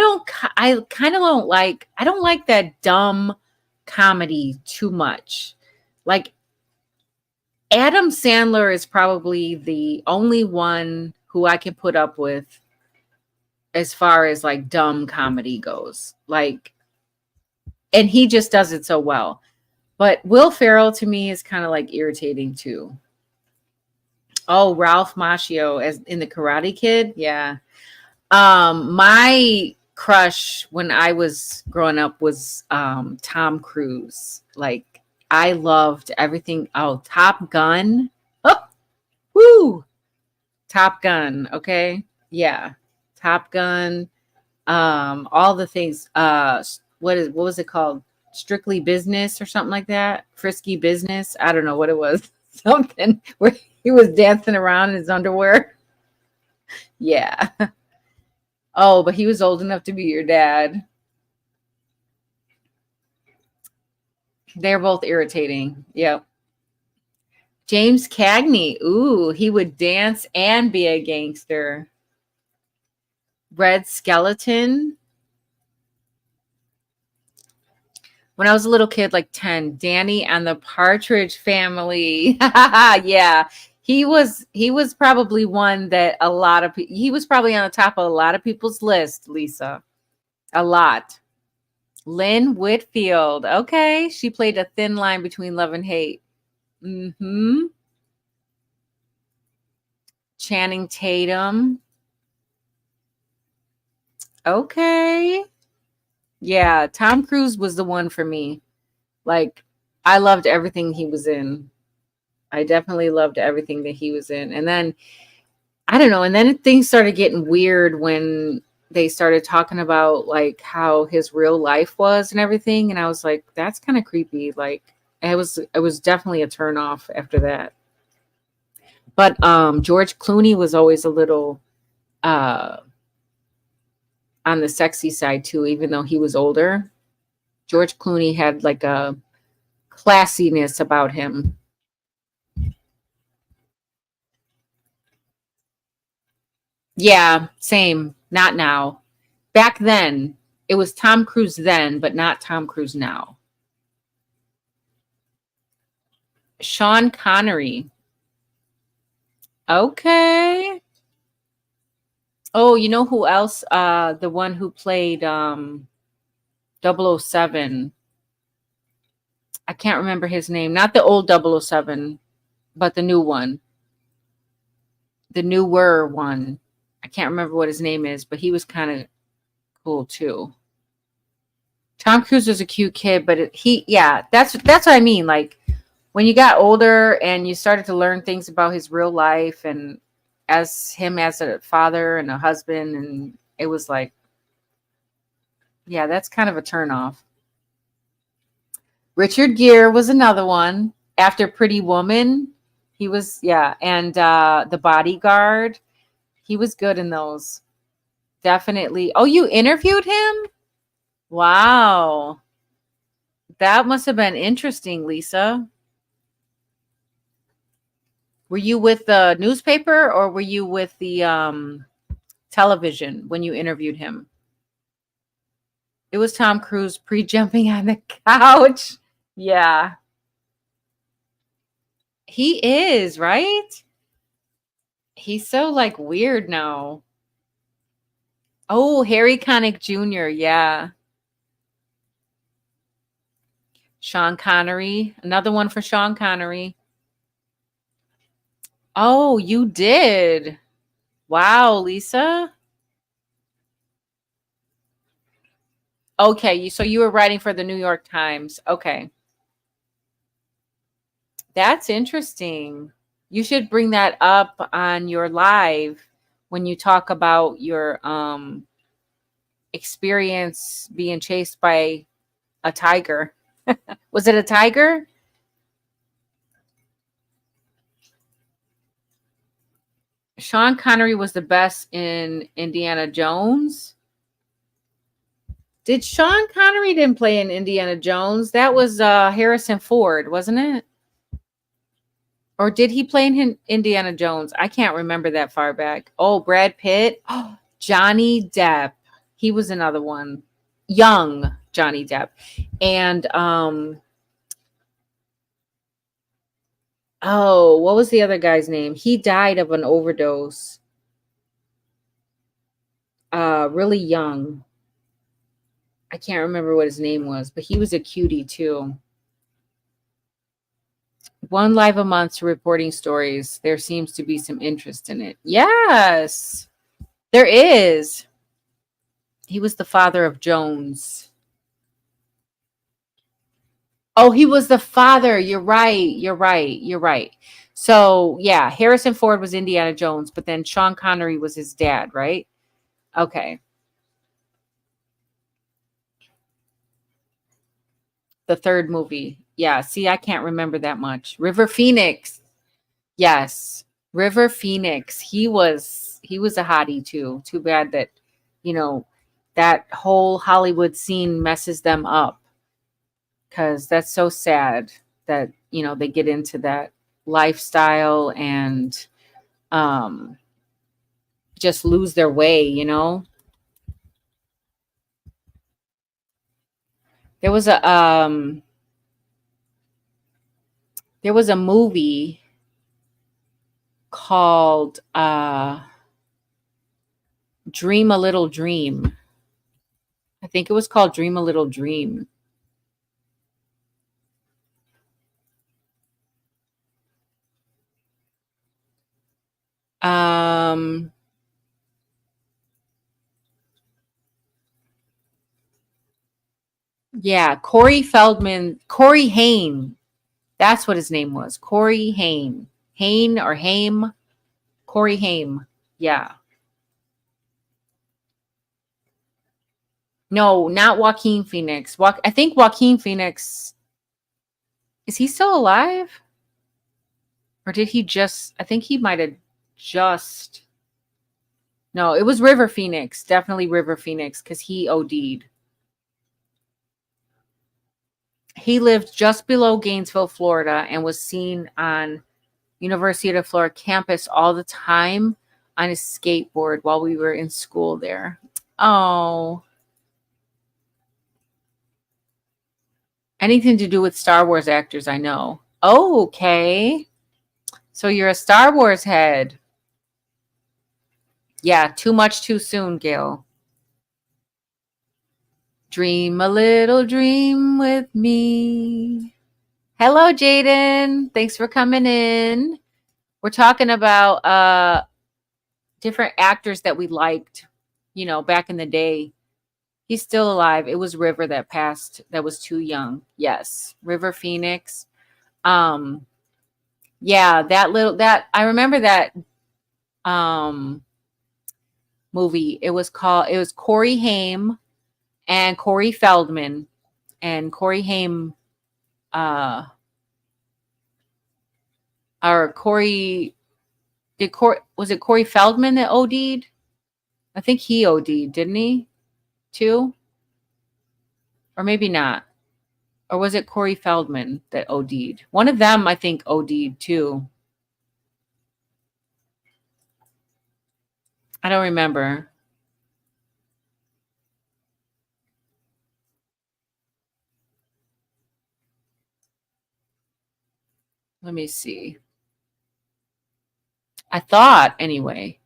kind of I don't like that dumb comedy too much. Like Adam Sandler is probably the only one who I can put up with as far as like dumb comedy goes. Like, and he just does it so well. But Will Ferrell to me is kind of like irritating too. Oh, Ralph Macchio as in the Karate Kid. Yeah. My crush when I was growing up was Tom Cruise. Like I loved everything. Oh, Top Gun. Oh, woo. Top Gun. Okay. Yeah. Top Gun. All the things. What was it called? Strictly Business or something like that. Frisky Business. I don't know what it was. Something where he was dancing around in his underwear. Yeah. Oh, but he was old enough to be your dad. They're both irritating. Yep. James Cagney. Ooh, he would dance and be a gangster. Red Skeleton. When I was a little kid, like 10, Danny and the Partridge Family. Yeah. He was probably one that a lot of he was probably on the top of a lot of people's list, Lisa. A lot. Lynn Whitfield. Okay. She played a thin line between love and hate. Mm-hmm. Channing Tatum. Okay. Yeah, Tom Cruise was the one for me. Like, I loved everything he was in. I definitely loved everything that he was in. And then, I don't know, and then things started getting weird when they started talking about like how his real life was and everything. And I was like, that's kind of creepy. Like, it was definitely a turn off after that. But George Clooney was always a little uh on the sexy side too, even though he was older. George Clooney had like a classiness about him. Yeah, same. Not now. Back then, it was Tom Cruise then, but not Tom Cruise now. Sean Connery. Okay. Oh, you know who else? The one who played 007. I can't remember his name. Not the old 007, but the new one. The newer one. I can't remember what his name is, but he was kind of cool too. Tom Cruise was a cute kid, but that's what I mean. Like when you got older and you started to learn things about his real life and as a father and a husband, and it was like, yeah, that's kind of a turnoff. Richard Gere was another one after Pretty Woman. He was, yeah, and The Bodyguard. He was good in those. Definitely. Oh, you interviewed him? Wow. That must have been interesting, Lisa. Were you with the newspaper or were you with the television when you interviewed him? It was Tom Cruise pre-jumping on the couch. Yeah. He is, right? He's so like weird now. Oh, Harry Connick Jr. Yeah. Sean Connery. Another one for Sean Connery. Oh, you did. Wow, Lisa. Okay, so you were writing for the New York Times. Okay. That's interesting. You should bring that up on your live when you talk about your experience being chased by a tiger. Was it a tiger? Sean Connery was the best in Indiana Jones. Did Sean Connery didn't play in Indiana Jones? That was Harrison Ford, wasn't it? Or did he play in Indiana Jones? I can't remember that far back. Oh, Brad Pitt. Oh, Johnny Depp. He was another one. Young Johnny Depp. And oh, what was the other guy's name? He died of an overdose. Really young. I can't remember what his name was, but he was a cutie too. One live a month to reporting stories. There seems to be some interest in it. Yes, there is. He was the father of Jones. Oh, he was the father. You're right. You're right. You're right. So, yeah, Harrison Ford was Indiana Jones, but then Sean Connery was his dad, right? Okay. The third movie. Yeah, see, I can't remember that much. River Phoenix. Yes. River Phoenix. He was a hottie too. Too bad that, you know, that whole Hollywood scene messes them up. Cuz that's so sad that, they get into that lifestyle and um just lose their way. There was a movie called Dream a Little Dream. I think it was called Dream a Little Dream. Um yeah, Corey Haim. That's what his name was. Corey Haim. Hain or Haim. Corey Haim. Yeah. No, not Joaquin Phoenix. I think Joaquin Phoenix, is he still alive? Or did he just, I think he might have just, no, it was River Phoenix. Definitely River Phoenix because he OD'd. He lived just below Gainesville, Florida, and was seen on University of Florida campus all the time on his skateboard while we were in school there. Oh, anything to do with Star Wars actors, I know. Oh, okay. So you're a Star Wars head. Yeah, too much too soon, Gail. Dream a little dream with me. Hello, Jaden. Thanks for coming in. We're talking about different actors that we liked, back in the day. He's still alive. It was River that passed that was too young. Yes. River Phoenix. Um yeah, that I remember that um movie. It was Corey Haim and Corey Feldman, and Corey Haim uh or Corey did Corey was it Corey Feldman that OD'd? I think he OD'd, didn't he? Too? Or maybe not. Or was it Corey Feldman that OD'd? One of them I think OD'd too. I don't remember. Let me see. I thought anyway.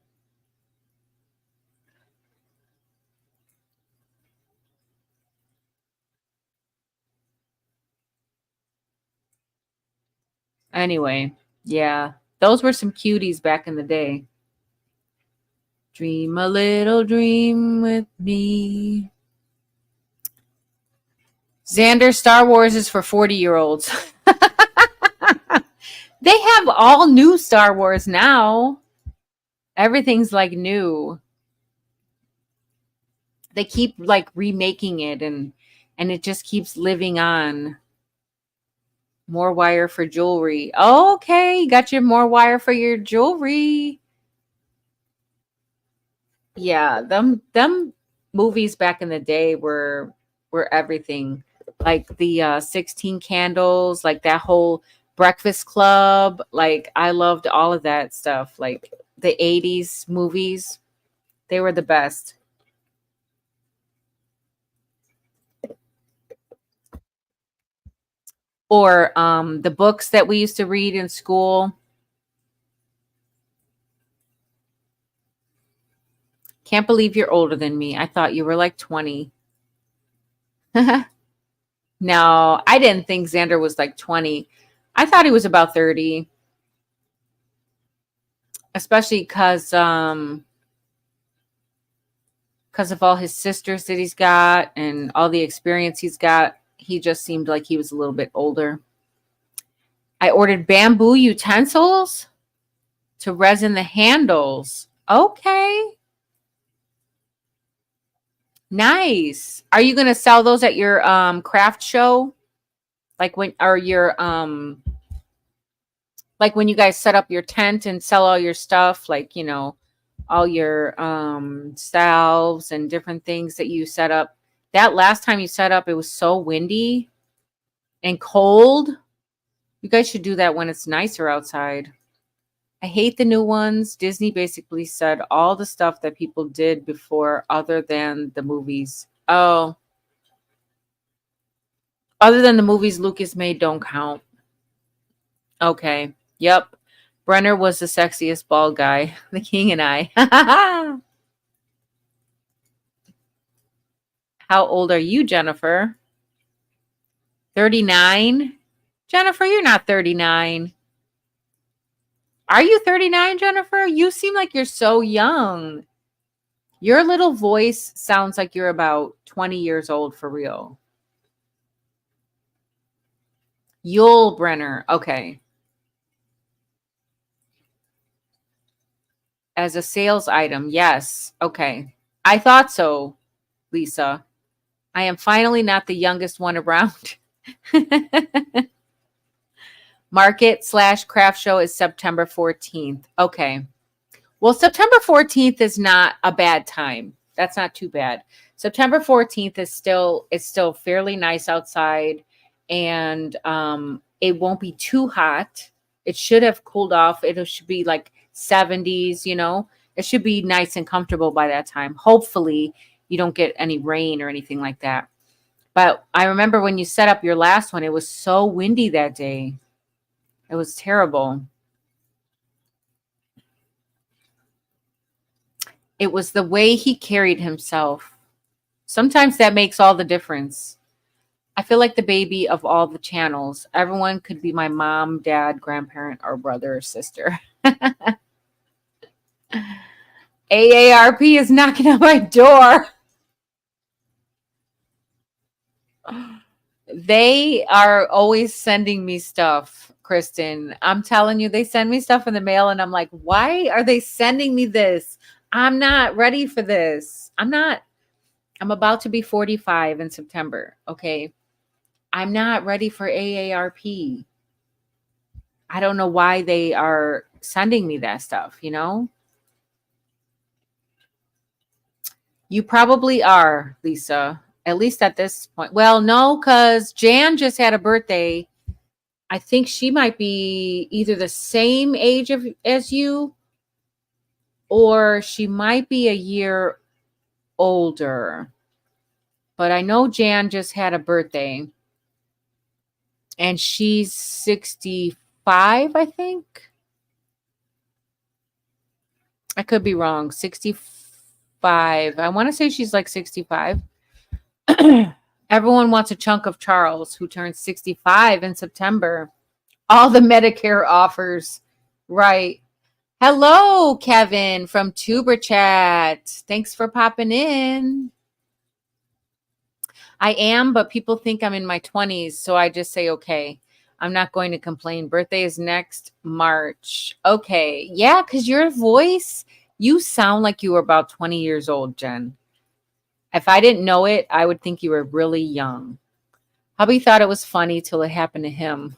Anyway, yeah. Those were some cuties back in the day. Dream a little dream with me. Xander, Star Wars is for 40-year-olds. They have all new Star Wars now. Everything's like new. They keep like remaking it, and it just keeps living on. More wire for jewelry. Okay, got your more wire for your jewelry. Yeah, them movies back in the day were everything. Like the 16 Candles, like that whole Breakfast Club. Like I loved all of that stuff. Like the 80s movies, they were the best. Or the books that we used to read in school. Can't believe you're older than me. I thought you were like 20. No, I didn't think Xander was like 20. I thought he was about 30, especially because of all his sisters that he's got and all the experience he's got. He just seemed like he was a little bit older. I ordered bamboo utensils to resin the handles. Okay. Nice. Are you going to sell those at your craft show? Like when you guys set up your tent and sell all your stuff, like, all your salves and different things that you set up. That last time you set up, it was so windy and cold. You guys should do that when it's nicer outside. I hate the new ones. Disney basically said all the stuff that people did before other than the movies. Oh, other than the movies Lucas made don't count. Okay. Yep. Brenner was the sexiest bald guy. The king and I. How old are you, Jennifer? 39? Jennifer, you're not 39. Are you 39, Jennifer? You seem like you're so young. Your little voice sounds like you're about 20 years old for real. Yul Brenner. Okay. As a sales item. Yes. Okay. I thought so, Lisa. I am finally not the youngest one around. Market/craft show is September 14th. Okay. Well, September 14th is not a bad time. That's not too bad. September 14th is still fairly nice outside, and it won't be too hot. It should have cooled off. It should be like 70s, It should be nice and comfortable by that time. Hopefully, you don't get any rain or anything like that. But I remember when you set up your last one, it was so windy that day. It was terrible. It was the way he carried himself. Sometimes that makes all the difference. I feel like the baby of all the channels. Everyone could be my mom, dad, grandparent, or brother or sister. AARP is knocking on my door. They are always sending me stuff, Kristen. I'm telling you, they send me stuff in the mail, and I'm like, why are they sending me this? I'm not ready for this. I'm about to be 45 in September. Okay. I'm not ready for AARP. I don't know why they are sending me that stuff, you know? You probably are, Lisa, at least at this point. Well, no, because Jan just had a birthday. I think she might be either the same age as you, or she might be a year older. But I know Jan just had a birthday, and she's 65, I think. I could be wrong. 65. I want to say she's like 65. Everyone wants a chunk of Charles, who turns 65 in September. All the Medicare offers. Right. Hello, Kevin from Tuber Chat. Thanks for popping in. I am, but people think I'm in my 20s, so I just say, okay, I'm not going to complain. Birthday is next March. Okay. Yeah, because your voice, you sound like you were about 20 years old, Jen. If I didn't know it, I would think you were really young. Hubby thought it was funny till it happened to him.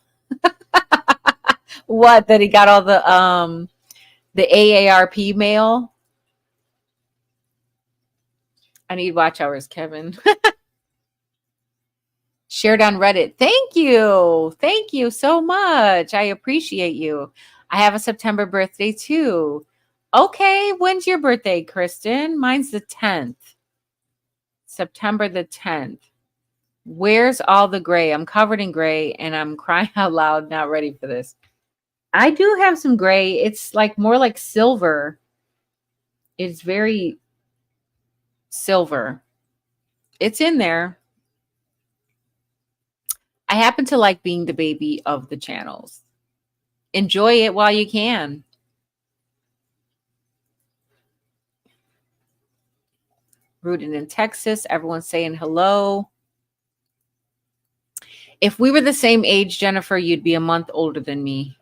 What? That he got all the AARP mail? I need watch hours, Kevin. Shared on Reddit. Thank you. Thank you so much. I appreciate you. I have a September birthday too. Okay, when's your birthday, Kristen? Mine's the 10th. September the 10th. Where's all the gray? I'm covered in gray and I'm crying out loud, not ready for this. I do have some gray. It's like more like silver. It's very silver. It's in there. I happen to like being the baby of the channels. Enjoy it while you can. Rooted in Texas. Everyone's saying hello. If we were the same age, Jennifer, you'd be a month older than me.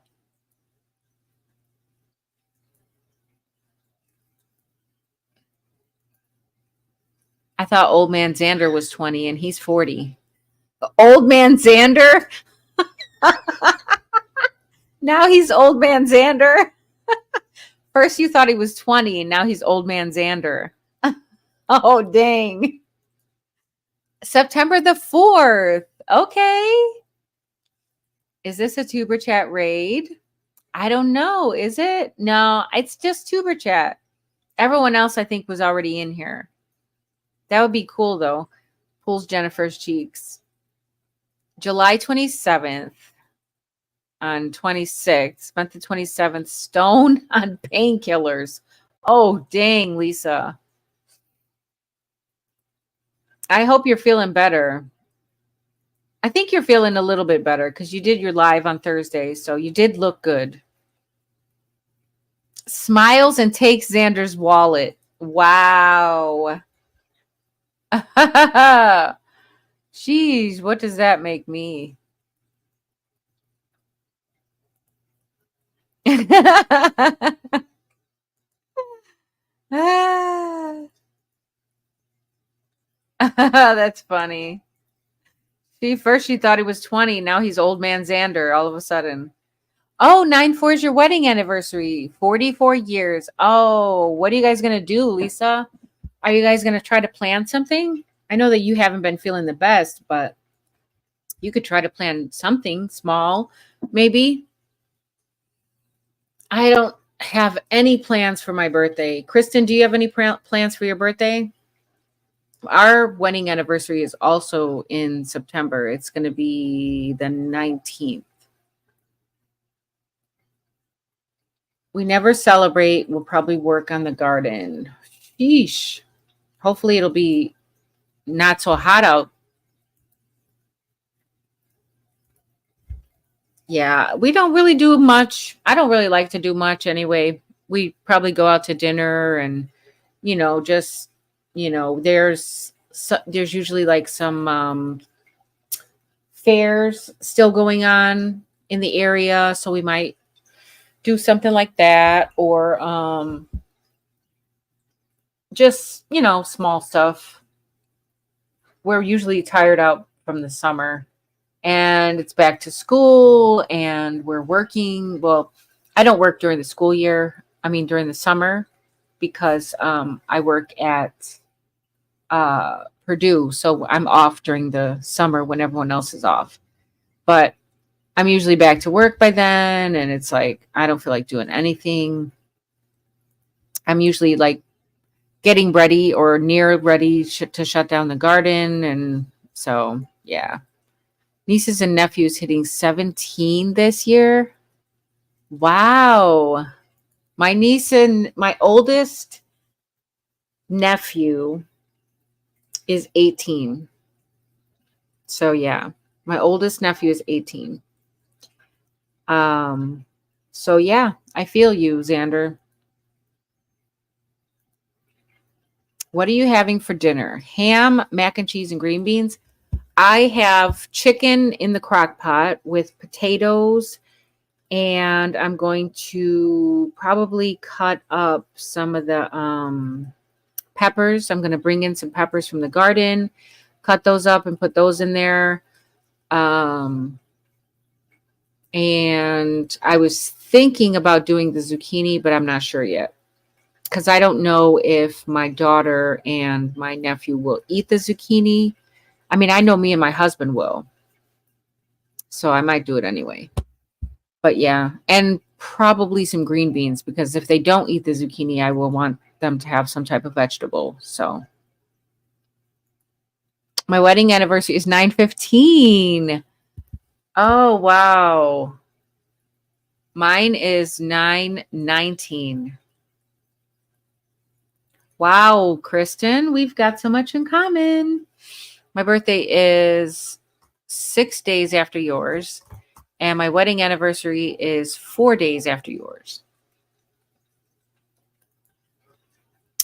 I thought old man Xander was 20 and he's 40. Old man Xander? Now he's old man Xander? First you thought he was 20 and now he's old man Xander. Oh, dang. September the 4th. Okay. Is this a Tuber Chat raid? I don't know. Is it? No, it's just Tuber Chat. Everyone else, I think, was already in here. That would be cool, though. Pulls Jennifer's cheeks. July 27th on 26th. Spent the 27th stone on painkillers. Oh, dang, Lisa. I hope you're feeling better. I think you're feeling a little bit better because you did your live on Thursday, so you did look good. Smiles and takes Xander's wallet. Wow. Jeez, what does that make me? That's funny. See, first she thought he was 20. Now he's old man Xander all of a sudden. Oh, 9/4 is your wedding anniversary. 44 years. Oh, what are you guys going to do, Lisa? Are you guys going to try to plan something? I know that you haven't been feeling the best, but you could try to plan something small, maybe. I don't have any plans for my birthday. Kristen, do you have any plans for your birthday? Our wedding anniversary is also in September. It's going to be the 19th. We never celebrate. We'll probably work on the garden. Sheesh. Hopefully it'll be not so hot out. Yeah, we don't really do much. I don't really like to do much anyway. We probably go out to dinner and, just, there's usually like some fairs still going on in the area, so we might do something like that, or just, small stuff. We're usually tired out from the summer, and it's back to school, and we're working. Well, I don't work during the school year. I mean, during the summer, because I work at Purdue, so I'm off during the summer when everyone else is off. But I'm usually back to work by then, and it's like I don't feel like doing anything. I'm usually like getting ready or near ready to shut down the garden, and so yeah. Nieces and nephews hitting 17 this year. Wow. My oldest nephew is 18. So yeah, my oldest nephew is 18. So yeah, I feel you, Xander. What are you having for dinner? Ham, mac and cheese, and green beans. I have chicken in the crock pot with potatoes, and I'm going to probably cut up some of the peppers. I'm going to bring in some peppers from the garden, cut those up and put those in there. And I was thinking about doing the zucchini, but I'm not sure yet, because I don't know if my daughter and my nephew will eat the zucchini. I mean, I know me and my husband will, so I might do it anyway. But yeah, and probably some green beans, because if they don't eat the zucchini, I will want them to have some type of vegetable. So my wedding anniversary is 9/15. Oh, wow. Mine is 9/19. Wow, Kristen, we've got so much in common. My birthday is 6 days after yours, and my wedding anniversary is 4 days after yours.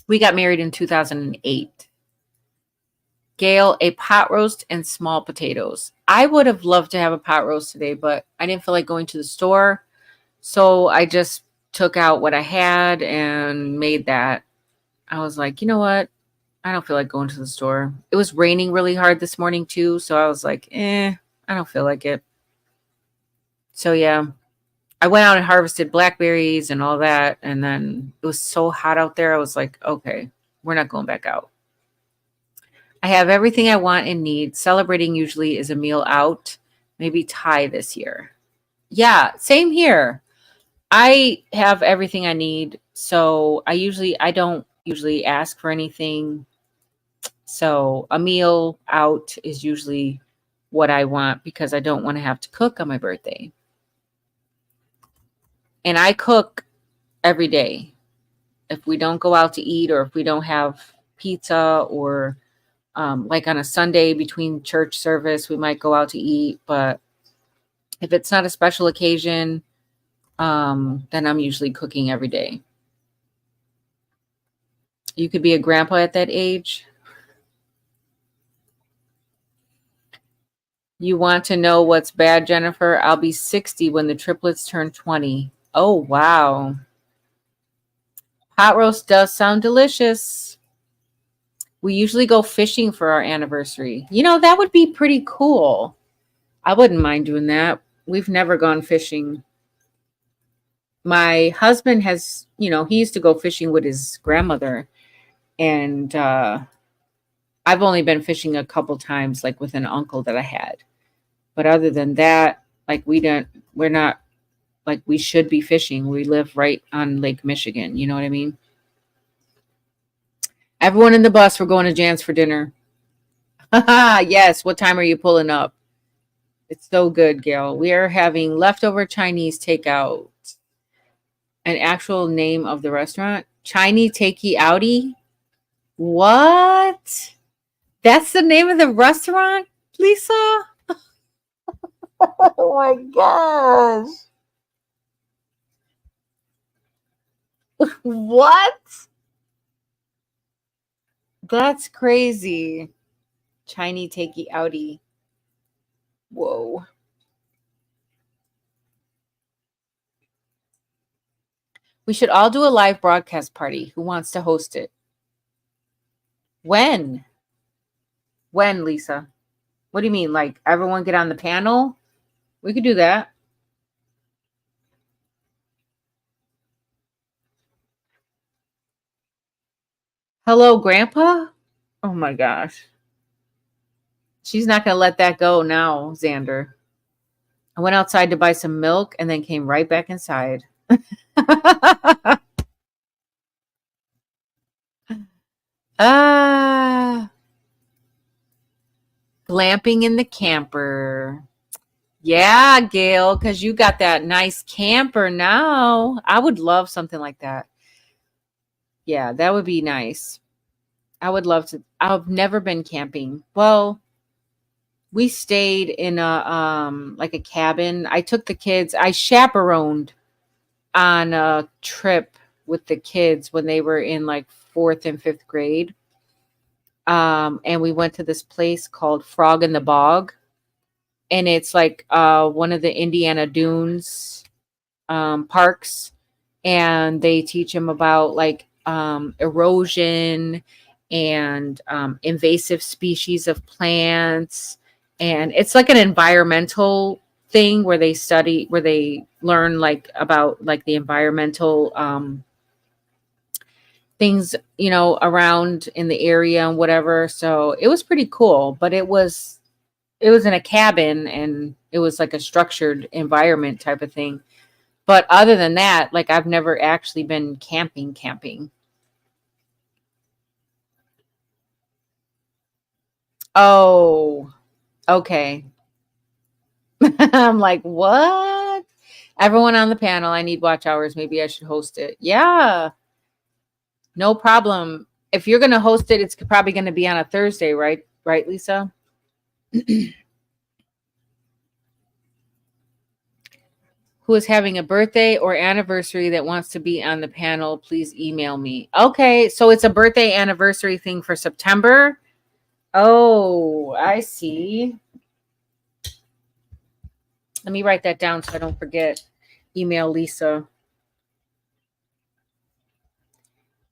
We got married in 2008. Gail, a pot roast and small potatoes. I would have loved to have a pot roast today, but I didn't feel like going to the store. So I just took out what I had and made that. I was like, you know what? I don't feel like going to the store. It was raining really hard this morning too. So I was like, I don't feel like it. So yeah, I went out and harvested blackberries and all that. And then it was so hot out there. I was like, okay, we're not going back out. I have everything I want and need. Celebrating usually is a meal out, maybe Thai this year. Yeah, same here. I have everything I need. So I don't usually ask for anything. So a meal out is usually what I want, because I don't want to have to cook on my birthday. And I cook every day. If we don't go out to eat, or if we don't have pizza, or like on a Sunday between church service, we might go out to eat. But if it's not a special occasion, then I'm usually cooking every day. You could be a grandpa at that age. You want to know what's bad, Jennifer? I'll be 60 when the triplets turn 20. Oh, wow. Pot roast does sound delicious. We usually go fishing for our anniversary. That would be pretty cool. I wouldn't mind doing that. We've never gone fishing. My husband has, he used to go fishing with his grandmother. And I've only been fishing a couple times, like with an uncle that I had. But other than that, like we're not, like we should be fishing. We live right on Lake Michigan. You know what I mean? Everyone in the bus, we're going to Jan's for dinner. Yes. What time are you pulling up? It's so good, Gail. We are having leftover Chinese takeout. An actual name of the restaurant? Chinese Takey Outie? What? That's the name of the restaurant, Lisa? Oh my gosh. What? That's crazy. Chinese Takey Outie. Whoa. We should all do a live broadcast party. Who wants to host it? When? When, Lisa? What do you mean? Like everyone get on the panel? We could do that. Hello, Grandpa? Oh my gosh. She's not going to let that go now, Xander. I went outside to buy some milk and then came right back inside. Glamping in the camper. Yeah, Gail, because you got that nice camper now. I would love something like that. Yeah, that would be nice. I would love to. I've never been camping. Well, we stayed in a like a cabin. I took the kids. I chaperoned on a trip with the kids when they were in like 4th and 5th grade. And we went to this place called Frog in the Bog. And it's like one of the Indiana Dunes parks. And they teach them about like erosion and invasive species of plants. And it's like an environmental thing where they learn like about like the environmental things, around in the area and whatever. So it was pretty cool, but it was in a cabin and it was like a structured environment type of thing. But other than that, like I've never actually been camping. Oh, okay. I'm like, what? Everyone on the panel, I need watch hours. Maybe I should host it. Yeah, no problem. If you're going to host it, it's probably going to be on a Thursday, right? Right, Lisa? Who is having a birthday or anniversary that wants to be on the panel, please email me. Okay, so it's a birthday anniversary thing for September. Oh, I see. Let me write that down so I don't forget. Email Lisa.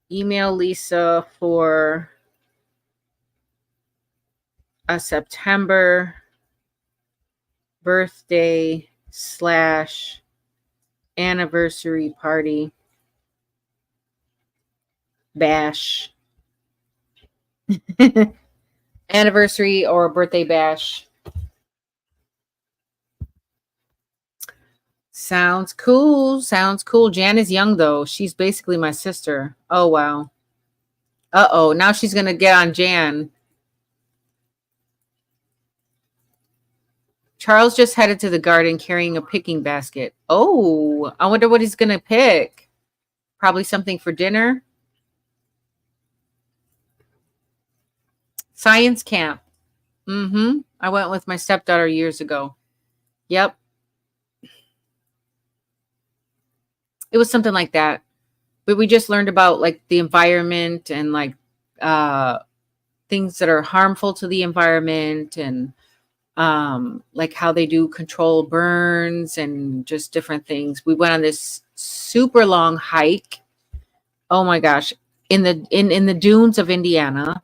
Email Lisa for a September birthday / anniversary party bash. Anniversary or birthday bash. Sounds cool. Jan is young though. She's basically my sister. Oh wow. Uh-oh. Now she's gonna get on Jan. Charles just headed to the garden carrying a picking basket. Oh, I wonder what he's gonna pick. Probably something for dinner. Science camp. Mm-hmm. I went with my stepdaughter years ago. Yep. It was something like that. But we just learned about like the environment and like things that are harmful to the environment and like how they do control burns and just different things. We went on this super long hike. Oh my gosh. In the dunes of Indiana.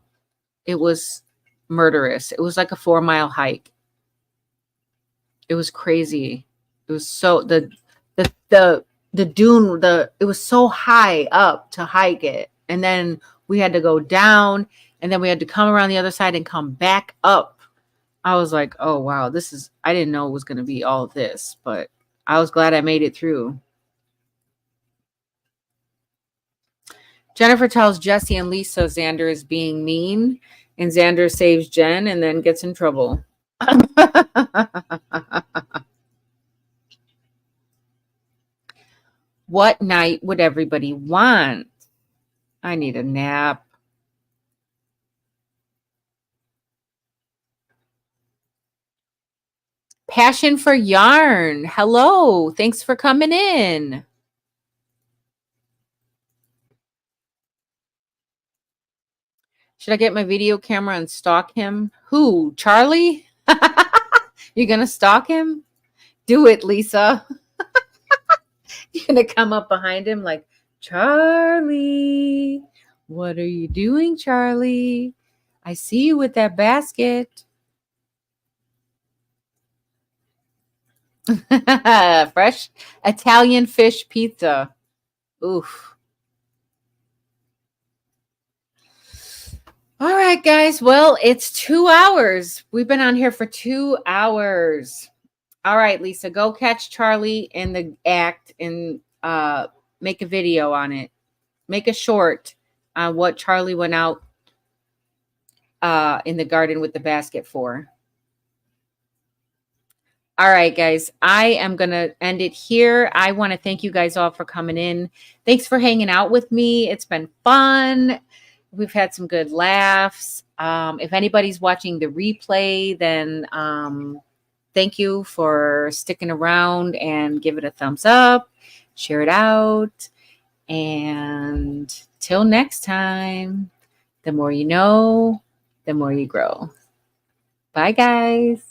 It was murderous. It was like a 4-mile hike. It was crazy. It was so the dune, it was so high up to hike it. And then we had to go down and then we had to come around the other side and come back up. I was like, oh wow, I didn't know it was going to be all of this, but I was glad I made it through. Jennifer tells Jesse and Lisa Xander is being mean, and Xander saves Jen and then gets in trouble. What night would everybody want? I need a nap. Passion for yarn. Hello. Thanks for coming in. Should I get my video camera and stalk him? Who? Charlie? You're going to stalk him? Do it, Lisa. You're going to come up behind him like, Charlie, what are you doing, Charlie? I see you with that basket. Fresh Italian fish pizza. Oof. All right, guys. Well, it's 2 hours. We've been on here for 2 hours. All right, Lisa, go catch Charlie in the act and make a video on it. Make a short on what Charlie went out in the garden with the basket for. All right, guys, I am going to end it here. I want to thank you guys all for coming in. Thanks for hanging out with me. It's been fun. We've had some good laughs. If anybody's watching the replay, then thank you for sticking around and give it a thumbs up, share it out. And till next time, the more you know, the more you grow. Bye, guys.